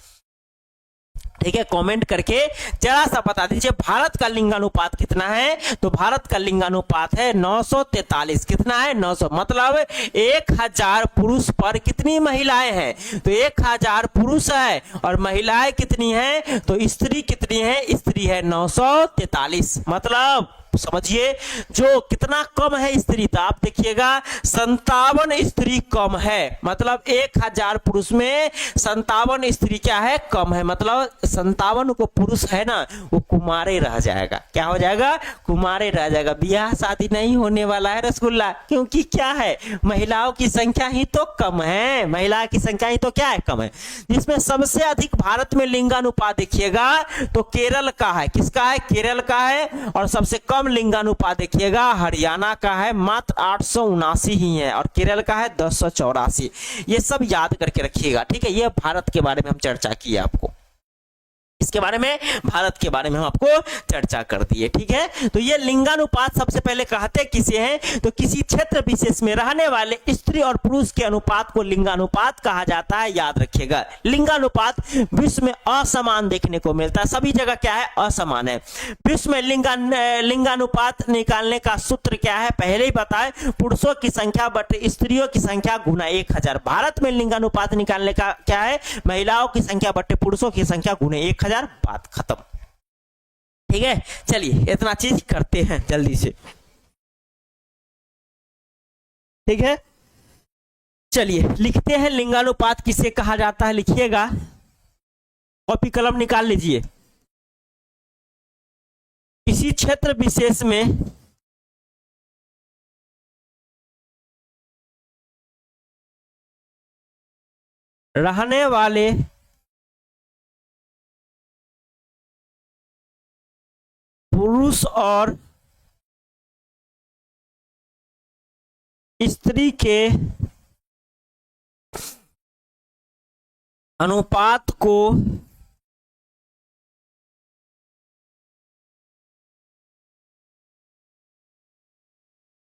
ठीक है। कमेंट करके जरा सा बता दीजिए भारत का लिंगानुपात कितना है। तो भारत का लिंगानुपात है 943। कितना है? 900। मतलब 1000 पुरुष पर कितनी महिलाएं हैं? तो 1000 पुरुष है और महिलाएं कितनी हैं? तो स्त्री कितनी है? स्त्री है 943। मतलब समझिए जो कितना कम है स्त्री, तो आप देखिएगा 57 स्त्री कम है। मतलब 1000 पुरुष में 57 स्त्री क्या है? कम है। मतलब 57 को पुरुष है ना, वो कुमारे रह जाएगा। क्या हो जाएगा? कुमारे रह जाएगा। ब्याह शादी नहीं होने वाला है रसगुल्ला, क्योंकि क्या है, महिलाओं की संख्या ही तो कम है। महिला की संख्या ही तो क्या है? कम है। जिसमें सबसे अधिक भारत में लिंगानुपात देखिएगा तो केरल का है। किसका है? केरल का है। और सबसे कम लिंगानुपात देखिएगा हरियाणा का है, मात्र 879 ही है, और केरल का है 1084। ये सब याद करके रखिएगा, ठीक है। ये भारत के बारे में हम चर्चा की है आपको, इसके बारे में भारत के बारे में हम आपको चर्चा कर दिए, ठीक है। तो ये लिंगानुपात सबसे पहले कहते किसे हैं? तो किसी क्षेत्र विशेष में रहने वाले स्त्री और पुरुष के अनुपात को लिंगानुपात कहा जाता है। याद रखिएगा, लिंगानुपात विश्व में असमान देखने को मिलता है। सभी जगह क्या है? असमान है। विश्व में लिंगानुपात निकालने का सूत्र क्या है? पहले ही बताए, पुरुषों की संख्या बटे स्त्रियों की संख्या गुना 1000। भारत में लिंगानुपात निकालने का क्या है? महिलाओं की संख्या बटे पुरुषों की संख्या गुने 1000। बात खत्म, ठीक है। चलिए इतना चीज करते हैं जल्दी से, ठीक है। चलिए लिखते हैं लिंगानुपात किसे कहा जाता है, लिखिएगा, कॉपी कलम निकाल लीजिए। इसी क्षेत्र विशेष में रहने वाले पुरुष और स्त्री के अनुपात को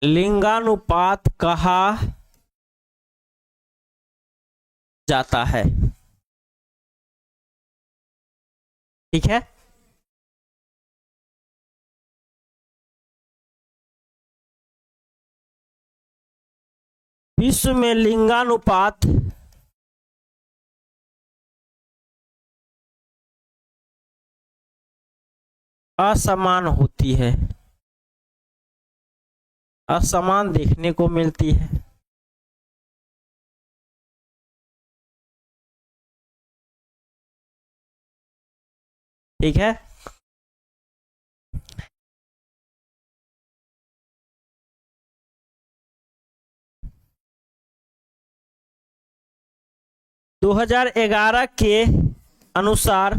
लिंगानुपात कहा जाता है, ठीक है। विश्व में लिंगानुपात असमान होती है, असमान देखने को मिलती है। ठीक है, दो 2011 के अनुसार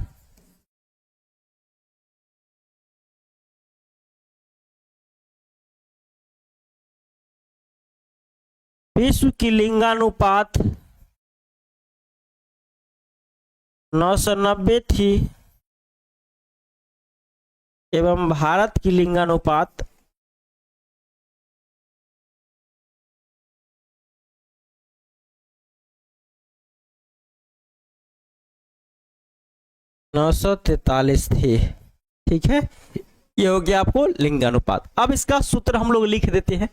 विश्व की लिंगानुपात 990 थी एवं भारत की लिंगानुपात 943 थी। ठीक है, ये हो गया आपको लिंगानुपात। अब इसका सूत्र हम लोग लिख देते हैं,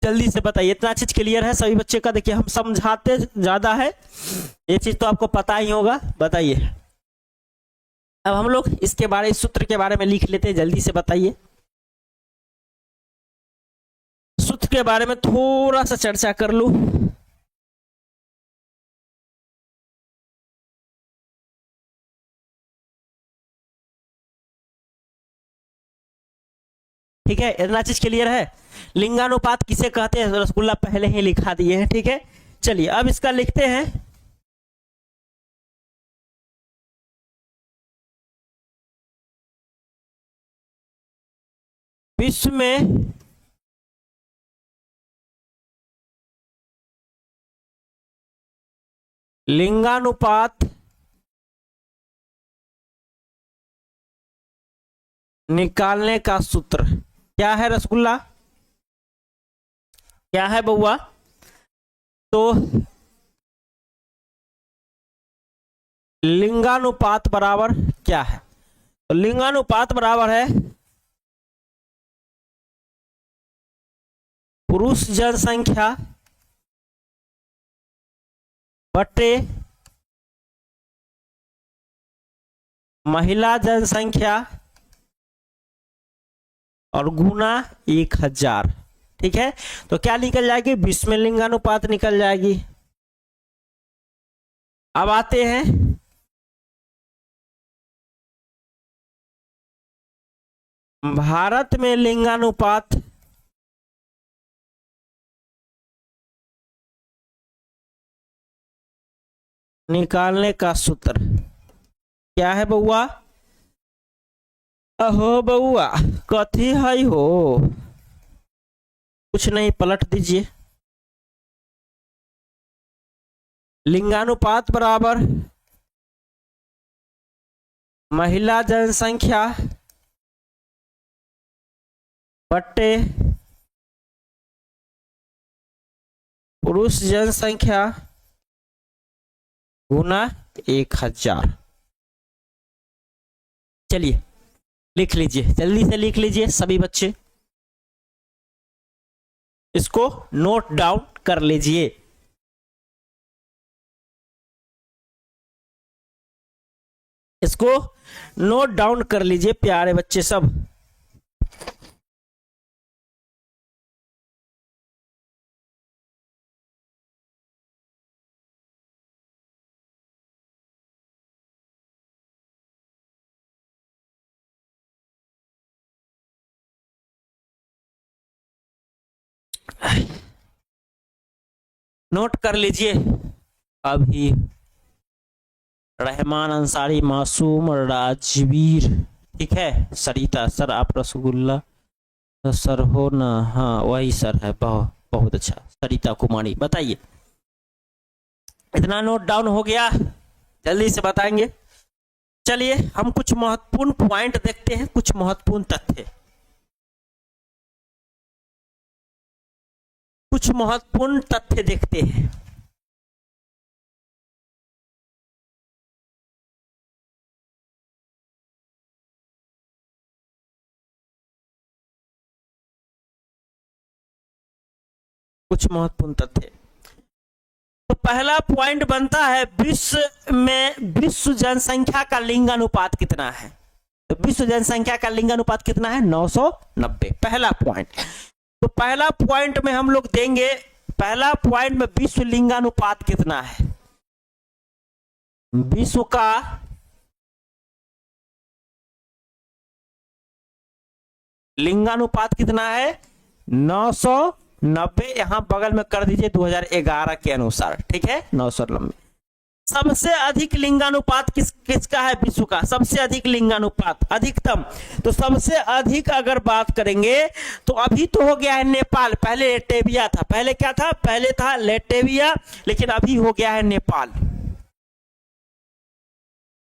जल्दी से बताइए। इतना चीज क्लियर है सभी बच्चे का? देखिए हम समझाते ज्यादा है, ये चीज तो आपको पता ही होगा। बताइए, अब हम लोग इसके बारे, इस सूत्र के बारे में लिख लेते हैं, जल्दी से बताइए। सूत्र के बारे में थोड़ा सा चर्चा कर लूं। ठीक है, इतना चीज क्लियर है। लिंगानुपात किसे कहते हैं रसगुल्ला पहले ही लिखा दिए हैं। ठीक है, चलिए अब इसका लिखते हैं। विश्व में लिंगानुपात निकालने का सूत्र क्या है रसगुल्ला? क्या है बउआ? तो लिंगानुपात बराबर क्या है? तो लिंगानुपात बराबर है पुरुष जनसंख्या बटे महिला जनसंख्या और गुना 1000। ठीक है, तो क्या निकल जाएगी? विश्व में लिंगानुपात निकल जाएगी। अब आते हैं भारत में लिंगानुपात निकालने का सूत्र क्या है बउआ? अहो बउआ, कथी है हो? कुछ नहीं, पलट दीजिए। लिंगानुपात बराबर महिला जनसंख्या बट्टे पुरुष जनसंख्या गुना 1000। चलिए लिख लीजिए, जल्दी से लिख लीजिए सभी बच्चे, इसको नोट डाउन कर लीजिए। इसको नोट डाउन कर लीजिए प्यारे बच्चे सब। नोट कर लीजिए अभी। रहमान अंसारी, मासूम, राजवीर, ठीक है, सरिता सर, आप रसगुल्ला सर हो ना? हाँ वही सर है, बहुत बहुत अच्छा। सरिता कुमारी, बताइए। इतना नोट डाउन हो गया? जल्दी से बताएंगे। चलिए हम कुछ महत्वपूर्ण पॉइंट देखते हैं, कुछ महत्वपूर्ण तथ्य, कुछ महत्वपूर्ण तथ्य देखते हैं। कुछ महत्वपूर्ण तथ्य। तो पहला पॉइंट बनता है विश्व में विश्व जनसंख्या का लिंगानुपात कितना है। तो विश्व जनसंख्या का लिंगानुपात कितना है 990, पहला पॉइंट। तो पहला पॉइंट में हम लोग देंगे, पहला पॉइंट में विश्व लिंगानुपात कितना है, विश्व का लिंगानुपात कितना है 990, यहां बगल में कर दीजिए 2011 के अनुसार, ठीक है 990। सबसे अधिक लिंगानुपात किसका है विश्व का, सबसे अधिक लिंगानुपात अधिकतम। तो सबसे अधिक अगर बात करेंगे तो अभी तो हो गया है नेपाल, पहले लेटेविया था, पहले क्या था, पहले था लेटेविया, लेकिन अभी हो गया है नेपाल।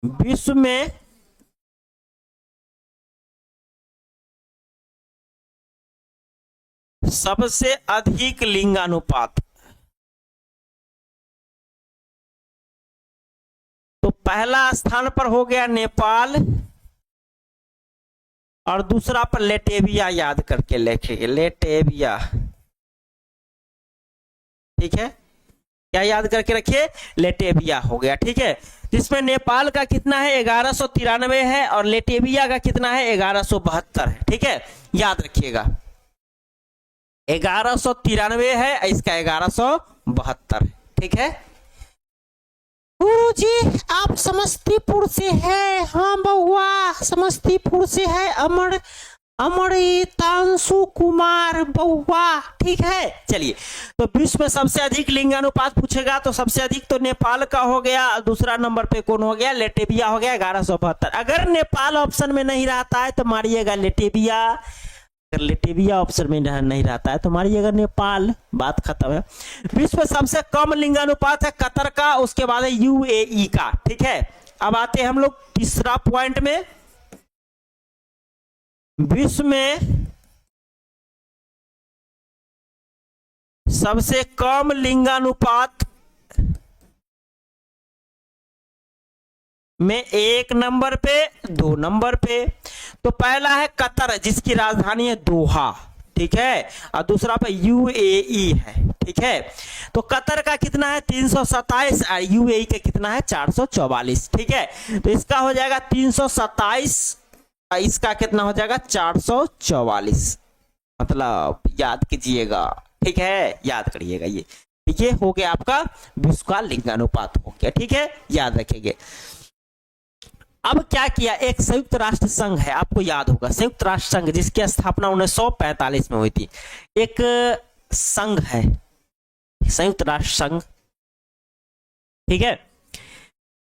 विश्व में सबसे अधिक लिंगानुपात, तो पहला स्थान पर हो गया नेपाल और दूसरा पर लेटेविया, याद करके लिखेंगे लेटेविया, ठीक है, क्या याद करके रखिए लेटेविया हो गया, ठीक है। जिसमें नेपाल का कितना है 1193 है और लेटेविया का कितना है 1172 है, ठीक है, याद रखिएगा 1193 है, इसका 1172 है, ठीक है। गुरु जी आप समस्तीपुर से है, हाँ बउआ समस्तीपुर से है, अमृतांशु कुमार बउआ, ठीक है। चलिए, तो विश्व में सबसे अधिक लिंगानुपात पूछेगा तो सबसे अधिक तो नेपाल का हो गया, दूसरा नंबर पे कौन हो गया, लेटेविया हो गया 1172। अगर नेपाल ऑप्शन में नहीं रहता है तो मारिएगा लेटेविया, अगर लेटेविया ऑप्शन में नहीं रहता है तो मारिएगा नेपाल, बात खत्म है। विश्व में सबसे कम लिंगानुपात है कतर का, उसके बाद है यूएई का, ठीक है। अब आते हैं हम लोग तीसरा पॉइंट में, विश्व में सबसे कम लिंगानुपात में एक नंबर पे, दो नंबर पे। तो पहला है कतर जिसकी राजधानी है दोहा, ठीक है, और दूसरा पे यूएई है, ठीक है। तो कतर का कितना है 327 और यूएई का कितना है 444, ठीक है। तो इसका हो जाएगा 327, इसका कितना हो जाएगा 444, मतलब याद कीजिएगा, ठीक है, याद करिएगा ये, ठीक है, हो गया आपका विश्व का लिंगानुपात हो गया, ठीक है, याद रखेंगे। अब क्या किया, एक संयुक्त राष्ट्र संघ है, आपको याद होगा संयुक्त राष्ट्र संघ जिसकी स्थापना 1945 में हुई थी, एक संघ है संयुक्त राष्ट्र संघ, ठीक है।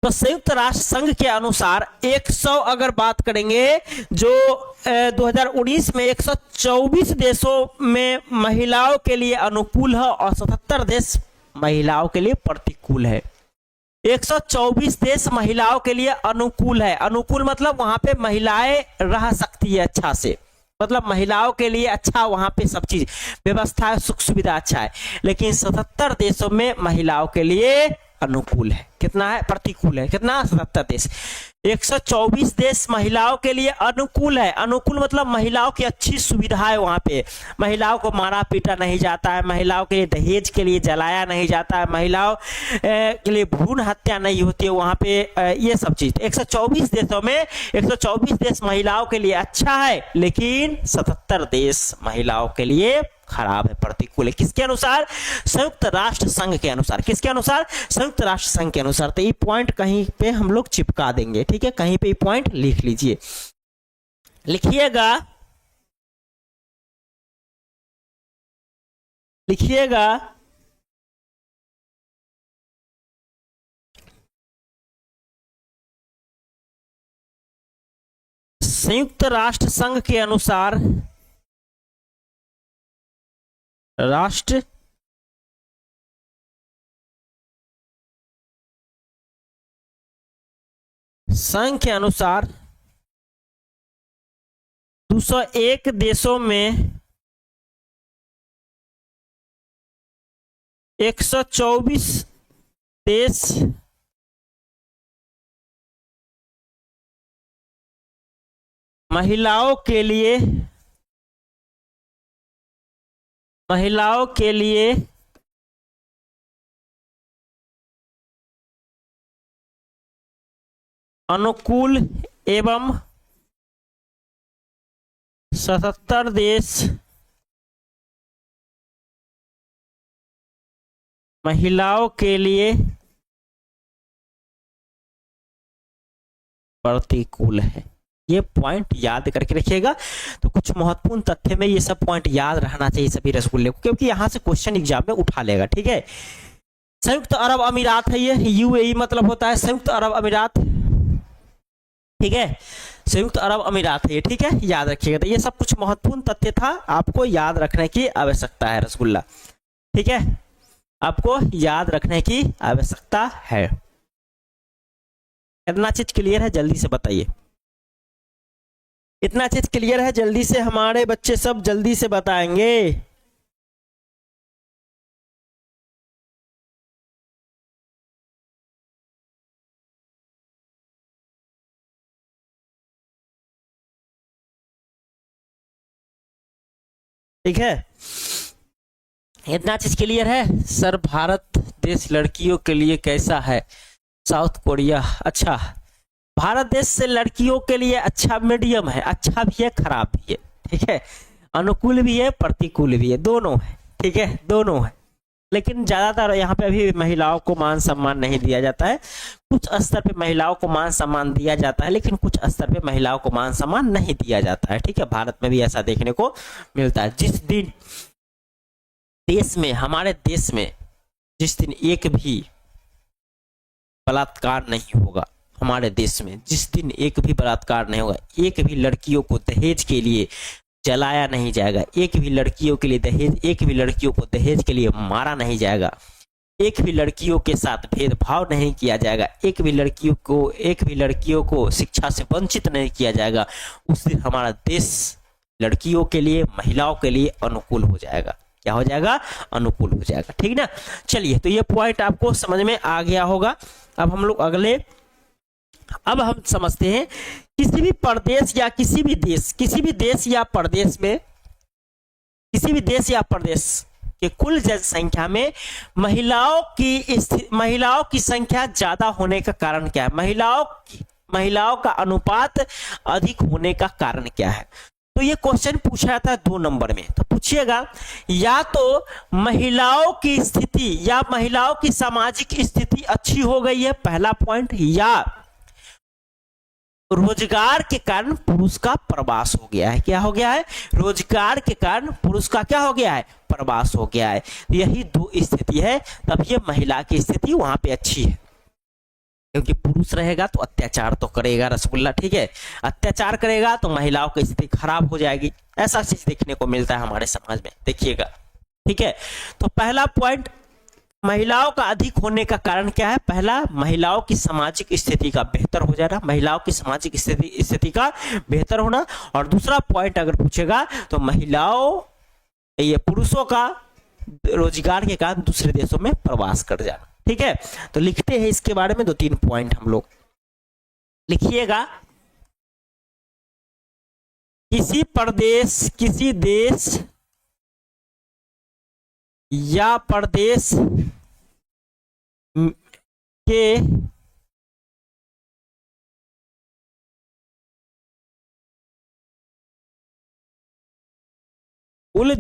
तो संयुक्त राष्ट्र संघ के अनुसार 100 अगर बात करेंगे जो 2019 में 124 देशों में महिलाओं के लिए अनुकूल है और 77 देश महिलाओं के लिए प्रतिकूल है। 124 देश महिलाओं के लिए अनुकूल है, अनुकूल मतलब वहां पे महिलाएं रह सकती है अच्छा से, मतलब महिलाओं के लिए अच्छा वहां पे सब चीज व्यवस्था सुख सुविधा अच्छा है। लेकिन 77 देशों में महिलाओं के लिए अनुकूल है, कितना है प्रतिकूल है, कितना 77 देश। 124 देश महिलाओं के लिए अनुकूल है, अनुकूल मतलब महिलाओं की अच्छी सुविधा है, वहां पे महिलाओं को मारा पीटा नहीं जाता है, महिलाओं के लिए दहेज के लिए जलाया नहीं जाता है, महिलाओं के लिए भ्रूण हत्या नहीं होती है वहां पे, ये सब चीज। 124 देशों में 124 देश महिलाओं के लिए अच्छा है, लेकिन 77 देश महिलाओं के लिए खराब है, प्रतिकूल है। किसके अनुसार, संयुक्त राष्ट्र संघ के अनुसार, किसके अनुसार, संयुक्त राष्ट्र संघ के अनुसार। तो ये पॉइंट कहीं पे हम लोग चिपका देंगे, ठीक है, कहीं पे ये पॉइंट लिख लीजिए, लिखिएगा लिखिएगा संयुक्त राष्ट्र संघ के अनुसार राष्ट्र संघ के अनुसार 201 देशों में 124 देश महिलाओं के लिए महिलाओं के लिए अनुकूल एवं 77 देश महिलाओं के लिए प्रतिकूल है। ये पॉइंट याद करके रखिएगा। तो कुछ महत्वपूर्ण तथ्य में ये सब पॉइंट याद रहना चाहिए सभी रसगुल्ले को, क्योंकि यहां से क्वेश्चन एग्जाम में उठा लेगा। ठीक है, संयुक्त अरब अमीरात है ये, यूएई मतलब होता है संयुक्त अरब अमीरात। ठीक है, संयुक्त अरब अमीरात है ये। ठीक है, याद रखिएगा। तो ये सब कुछ महत्वपूर्ण तथ्य था, आपको याद रखने की आवश्यकता है रसगुल्ला। ठीक है, आपको याद रखने की आवश्यकता है। इतना चीज क्लियर है, जल्दी से बताइए। इतना चीज क्लियर है, जल्दी से हमारे बच्चे सब जल्दी से बताएंगे। ठीक है, इतना चीज क्लियर है। सर भारत देश लड़कियों के लिए कैसा है? साउथ कोरिया, अच्छा भारत देश से लड़कियों के लिए अच्छा मीडियम है, अच्छा भी है खराब भी है। ठीक है, अनुकूल भी है प्रतिकूल भी है, दोनों है। ठीक है, दोनों है। लेकिन ज्यादातर यहाँ पे अभी महिलाओं को मान सम्मान नहीं दिया जाता है। कुछ स्तर पे महिलाओं को मान सम्मान दिया जाता है, लेकिन कुछ स्तर पे महिलाओं को मान सम्मान नहीं दिया जाता है। ठीक है, भारत में भी ऐसा देखने को मिलता है। जिस दिन देश में, हमारे देश में जिस दिन एक भी बलात्कार नहीं होगा, हमारे देश में जिस दिन एक भी बलात्कार नहीं होगा, एक भी लड़कियों को दहेज के लिए जलाया नहीं जाएगा, एक भी लड़कियों के लिए दहेज, एक भी लड़कियों को दहेज के लिए मारा नहीं जाएगा, एक भी लड़कियों के साथ भेदभाव नहीं किया जाएगा, एक भी लड़कियों को शिक्षा से वंचित नहीं किया जाएगा, उस दिन हमारा देश लड़कियों के लिए, महिलाओं के लिए अनुकूल हो जाएगा। क्या हो जाएगा? अनुकूल हो जाएगा। ठीक ना, चलिए, तो ये पॉइंट आपको समझ में आ गया होगा। अब हम लोग अब हम समझते हैं किसी भी प्रदेश या किसी भी देश या प्रदेश में, किसी भी देश या प्रदेश के कुल जनसंख्या में महिलाओं की संख्या ज्यादा होने का कारण क्या है? महिलाओं का अनुपात अधिक होने का कारण क्या है? तो ये क्वेश्चन पूछा जाता है 2 नंबर में। तो पूछिएगा, या तो महिलाओं की स्थिति या महिलाओं की सामाजिक स्थिति अच्छी हो गई है, पहला पॉइंट, या रोजगार के कारण पुरुष का प्रवास हो गया है। क्या हो गया है? रोजगार के कारण पुरुष का क्या हो गया है? प्रवास हो गया है। यही 2 स्थिति है, तब ये महिला की स्थिति वहां पे अच्छी है। क्योंकि पुरुष रहेगा तो अत्याचार तो करेगा रसगुल्ला। ठीक है, अत्याचार करेगा तो महिलाओं की स्थिति खराब हो जाएगी। ऐसा चीज देखने को मिलता है हमारे समाज में, देखिएगा। ठीक है, तो पहला पॉइंट, महिलाओं का अधिक होने का कारण क्या है? पहला, महिलाओं की सामाजिक स्थिति का बेहतर हो जाना, महिलाओं की सामाजिक स्थिति का बेहतर होना। और दूसरा पॉइंट अगर पूछेगा तो ये पुरुषों का रोजगार के कारण दूसरे देशों में प्रवास कर जाना। ठीक है, तो लिखते हैं इसके बारे में 2-3 पॉइंट हम लोग। लिखिएगा, किसी देश या प्रदेश के कुल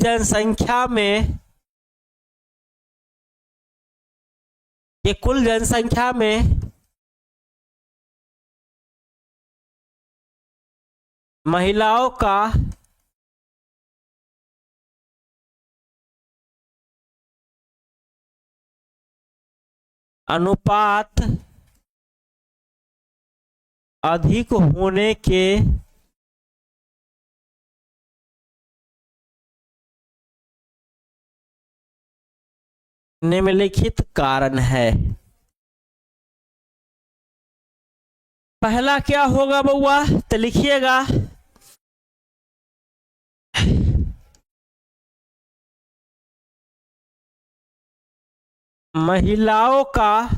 जनसंख्या में महिलाओं का अनुपात अधिक होने के निम्नलिखित कारण है। पहला क्या होगा बउआ? तो लिखिएगा, महिलाओं का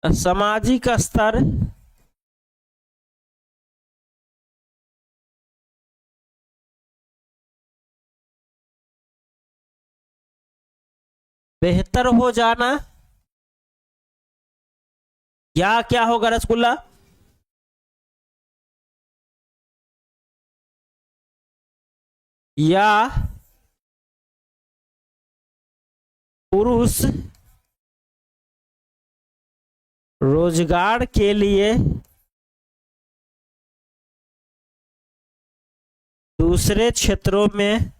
सामाजिक स्तर बेहतर हो जाना, या क्या होगा रसगुल्ला? या पुरुष रोजगार के लिए दूसरे क्षेत्रों में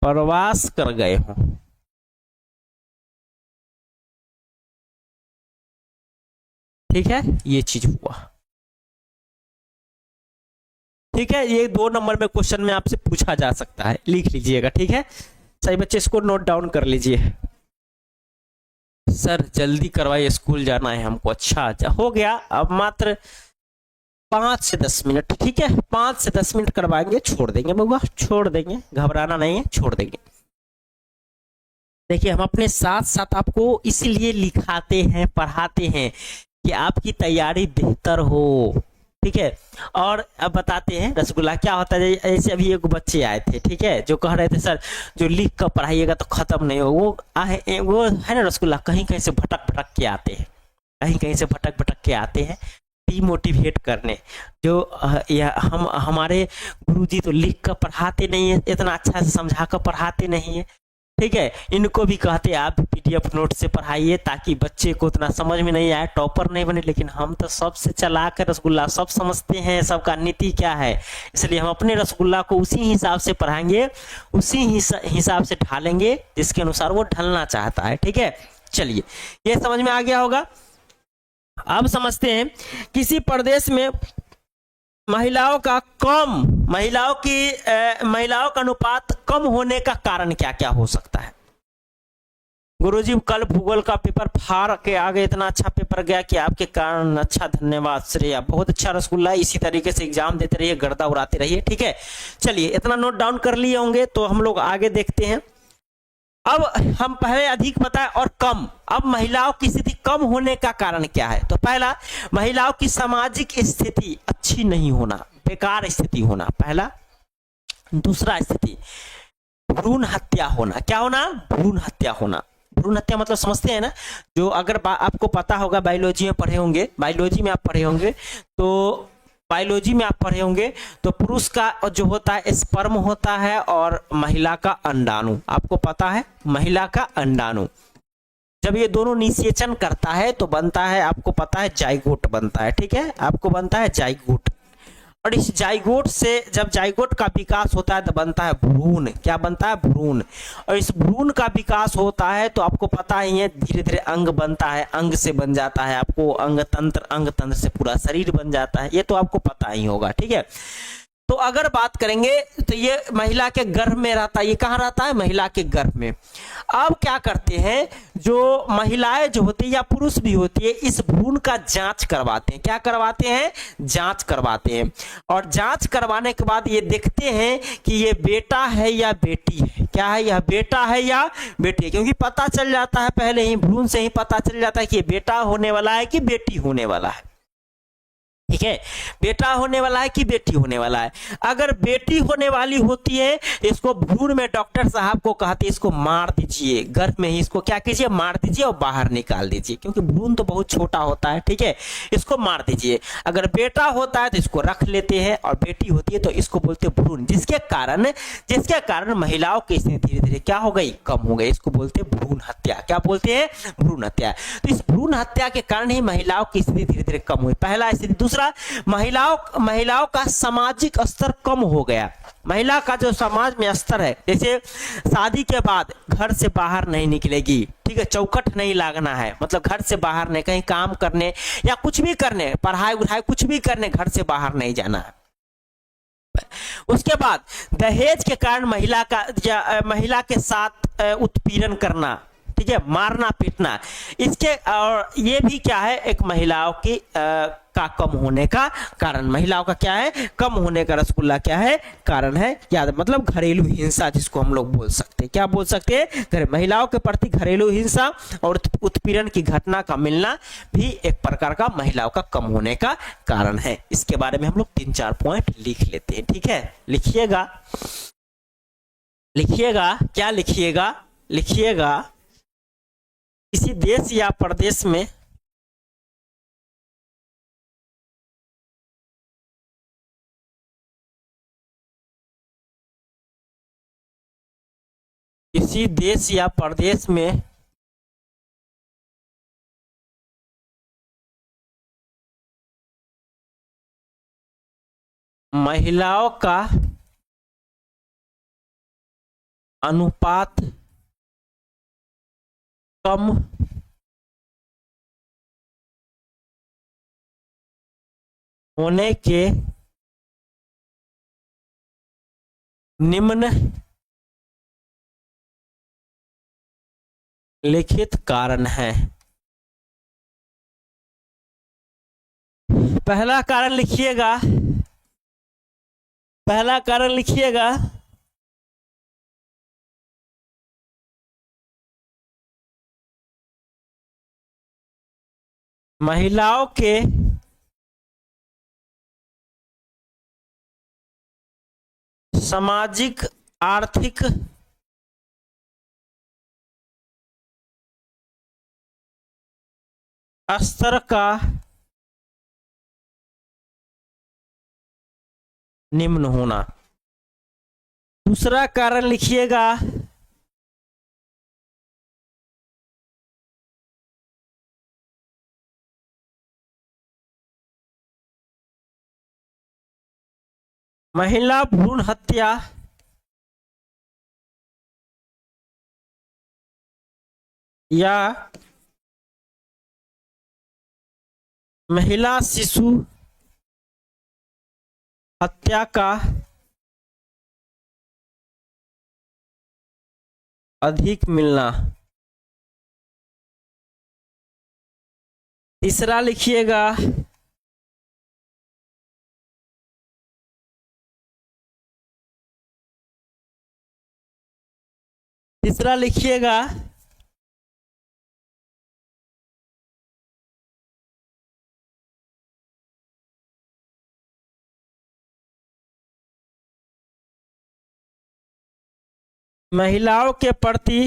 प्रवास कर गए हों। ठीक है, ये चीज हुआ। ठीक है, ये 2 नंबर में क्वेश्चन में आपसे पूछा जा सकता है, लिख लीजिएगा। ठीक है सही बच्चे, इसको नोट डाउन कर लीजिए। सर जल्दी करवाइए, स्कूल जाना है हमको। अच्छा हो गया, अब मात्र 5 से 10 मिनट। ठीक है 5 से 10 मिनट करवाएंगे, छोड़ देंगे बउआ, छोड़ देंगे, घबराना नहीं है, छोड़ देंगे। देखिए हम अपने साथ साथ आपको इसीलिए लिखाते हैं, पढ़ाते हैं कि आपकी तैयारी बेहतर हो। ठीक है, और अब बताते हैं रसगुल्ला क्या होता है। ऐसे अभी एक बच्चे आए थे, ठीक है, जो कह रहे थे सर जो लिख कर पढ़ाइएगा तो खत्म नहीं हो। वो है ना रसगुल्ला, कहीं कहीं से भटक भटक के आते हैं, कहीं कहीं से भटक भटक के आते हैं डिमोटिवेट करने। जो हमारे गुरुजी तो लिख कर पढ़ाते नहीं है, इतना अच्छा से समझा कर पढ़ाते नहीं है। ठीक है, इनको भी कहते हैं आप पीडीएफ नोट से पढ़ाइए ताकि बच्चे को उतना समझ में नहीं आए, टॉपर नहीं बने। लेकिन हम तो सबसे चला कर रसगुल्ला, सब समझते हैं सबका नीति क्या है, इसलिए हम अपने रसगुल्ला को उसी हिसाब से पढ़ाएंगे, उसी हिसाब से ढालेंगे जिसके अनुसार वो ढलना चाहता है। ठीक है, चलिए ये समझ में आ गया होगा। अब समझते हैं किसी प्रदेश में महिलाओं का अनुपात कम होने का कारण क्या क्या हो सकता है। गुरुजी कल भूगोल का पेपर फाड़ के आगे, इतना अच्छा पेपर गया कि आपके कारण। अच्छा धन्यवाद श्रेया, बहुत अच्छा रसगुल्ला, इसी तरीके से एग्जाम देते रहिए, गर्दा उड़ाते रहिए। ठीक है चलिए, इतना नोट डाउन कर लिए होंगे तो हम लोग आगे देखते हैं। अब हम पहले अधिक बताए और कम, अब महिलाओं की स्थिति कम होने का कारण क्या है। तो पहला, महिलाओं की सामाजिक स्थिति अच्छी नहीं होना, बेकार स्थिति होना पहला। दूसरा स्थिति भ्रूण हत्या होना। क्या होना? भ्रूण हत्या होना। भ्रूण हत्या मतलब समझते हैं ना, जो अगर आपको पता होगा, बायोलॉजी में पढ़े होंगे, बायोलॉजी में आप पढ़े होंगे तो बायोलॉजी में आप पढ़े होंगे तो पुरुष का जो होता है स्पर्म होता है और महिला का अंडाणु। आपको पता है महिला का अंडाणु जब ये दोनों निषेचन करता है तो बनता है, आपको पता है जाइगोट बनता है। ठीक है, आपको बनता है जाइगोट, और इस जाइगोट से जब जाइगोट का विकास होता है तो बनता है भ्रूण। क्या बनता है? भ्रूण। और इस भ्रूण का विकास होता है तो आपको पता ही है धीरे धीरे अंग बनता है, अंग से बन जाता है, आपको अंग तंत्र से पूरा शरीर बन जाता है, ये तो आपको पता ही होगा। ठीक है, तो अगर बात करेंगे तो ये महिला के गर्भ में रहता है। ये कहाँ रहता है? महिला के गर्भ में। अब क्या करते हैं, जो महिलाएं जो होती है या पुरुष भी होती है, इस भ्रूण का जांच करवाते हैं। क्या करवाते हैं? जांच करवाते हैं। और जांच करवाने के बाद ये देखते हैं कि ये बेटा है या बेटी है। क्या है? यह बेटा है या बेटी है, क्योंकि पता चल जाता है पहले ही, भ्रूण से ही पता चल जाता है कि ये बेटा होने वाला है कि बेटी होने वाला है। ठीक है, बेटा होने वाला है कि बेटी होने वाला है। अगर बेटी होने वाली होती है, इसको भ्रूण में डॉक्टर साहब को कहते हैं इसको मार दीजिए, गर्भ में ही इसको क्या कीजिए? मार दीजिए और बाहर निकाल दीजिए, क्योंकि भ्रूण तो बहुत छोटा होता है। ठीक है, इसको मार दीजिए। अगर बेटा होता है तो इसको रख लेते हैं, और बेटी होती है तो इसको बोलते हैं भ्रूण, जिसके कारण महिलाओं की स्थिति धीरे धीरे क्या हो गई? कम हो गई। इसको बोलते हैं भ्रूण हत्या। क्या बोलते हैं? भ्रूण हत्या। तो इस भ्रूण हत्या के कारण ही महिलाओं की स्थिति धीरे धीरे कम हुई, पहला स्थिति। दूसरा, महिलाओं का सामाजिक स्तर कम हो गया। महिला का जो समाज में स्तर है, जैसे शादी के बाद घर से बाहर नहीं निकलेगी। ठीक है, चौखट नहीं लागना है, मतलब घर से बाहर नहीं, कहीं काम करने या कुछ भी करने, पढ़ाई उढ़ाई कुछ भी करने, घर से बाहर नहीं जाना है। उसके बाद दहेज के कारण महिला के साथ उत्पीड़न करना। ठीक ठीक है, मारना पीटना। इसके और ये भी क्या है, एक महिलाओं की का कम होने का कारण, महिलाओं का क्या है, कम होने का रसगुल्ला क्या है, कारण है। याद मतलब घरेलू हिंसा जिसको हम लोग बोल सकते हैं, क्या बोल सकते हैं, महिलाओं के प्रति घरेलू हिंसा और उत्पीड़न की घटना का मिलना भी एक प्रकार का महिलाओं का कम होने का कारण है। इसके बारे में हम लोग 3-4 पॉइंट लिख लेते हैं, ठीक है। लिखिएगा, लिखिएगा, क्या लिखिएगा, लिखिएगा किसी देश या प्रदेश में किसी देश या प्रदेश में महिलाओं का अनुपात कम होने के निम्न लिखित कारण है। पहला कारण लिखिएगा, पहला कारण लिखिएगा महिलाओं के सामाजिक आर्थिक स्तर का निम्न होना। दूसरा कारण लिखिएगा महिला भ्रूण हत्या या महिला शिशु हत्या का अधिक मिलना। तीसरा लिखिएगा तीसरा लिखिएगा महिलाओं के प्रति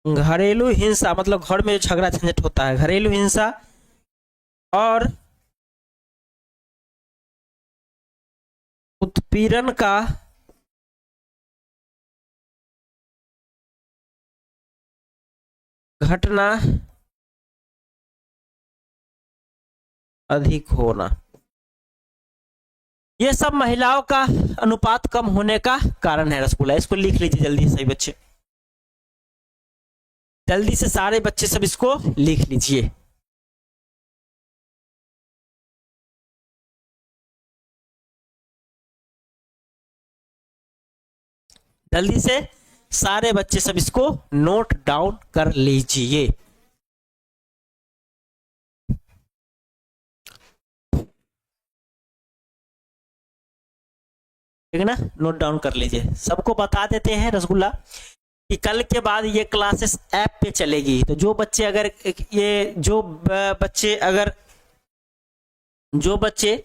घरेलू हिंसा, मतलब घर में झगड़ा झंझट होता है, घरेलू हिंसा और उत्पीड़न का घटना अधिक होना। ये सब महिलाओं का अनुपात कम होने का कारण है रसगुल्ला। इसको लिख लीजिए जल्दी से सभी बच्चे, जल्दी से सारे बच्चे सब इसको लिख लीजिए। जल्दी से सारे बच्चे सब इसको नोट डाउन कर लीजिए, ठीक है ना। नोट डाउन कर लीजिए। सबको बता देते हैं रसगुल्ला कि कल के बाद ये क्लासेस ऐप पे चलेगी। तो जो बच्चे अगर जो बच्चे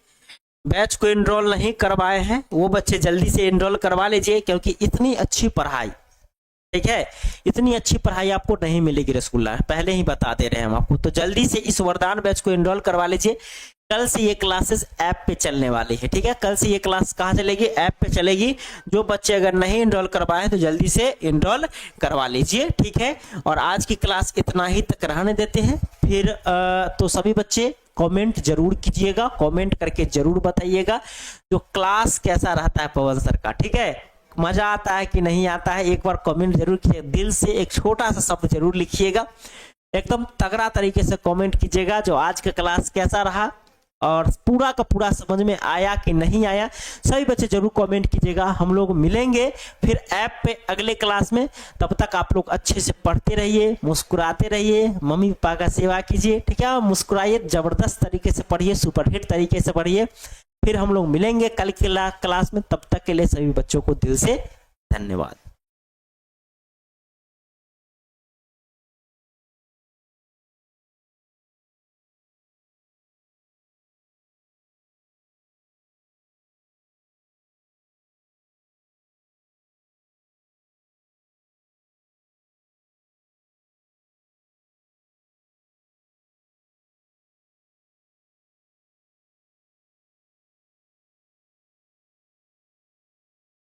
बैच को एनरोल नहीं करवाए हैं वो बच्चे जल्दी से एनरोल करवा लीजिए, क्योंकि इतनी अच्छी पढ़ाई, ठीक है, इतनी अच्छी पढ़ाई आपको नहीं मिलेगी रसगुल्ला, पहले ही बता दे रहे हैं हम आपको। तो जल्दी से इस वरदान बैच को एनरोल करवा लीजिए। कल से ये क्लासेस ऐप पे चलने वाली है, ठीक है। कल से ये क्लास कहाँ चलेगी, ऐप पे चलेगी। जो बच्चे अगर नहीं एनरोल करवाए तो जल्दी से एनरोल करवा लीजिए, ठीक है। और आज की क्लास इतना ही तक रहने देते हैं। फिर तो सभी बच्चे कमेंट जरूर कीजिएगा, कमेंट करके जरूर बताइएगा जो क्लास कैसा रहता है पवन सर का, ठीक है। मजा आता है कि नहीं आता है, एक बार कमेंट जरूर कीजिए। दिल से एक छोटा सा शब्द जरूर लिखिएगा, एकदम तगड़ा तरीके से कमेंट कीजिएगा जो आज का क्लास कैसा रहा, और पूरा का पूरा समझ में आया कि नहीं आया, सभी बच्चे जरूर कमेंट कीजिएगा। हम लोग मिलेंगे फिर ऐप पे अगले क्लास में। तब तक आप लोग अच्छे से पढ़ते रहिए, मुस्कुराते रहिए, मम्मी पापा का सेवा कीजिए, ठीक है। मुस्कुराइए, जबरदस्त तरीके से पढ़िए, सुपरहिट तरीके से पढ़िए। फिर हम लोग मिलेंगे कल के क्लास में। तब तक के लिए सभी बच्चों को दिल से धन्यवाद।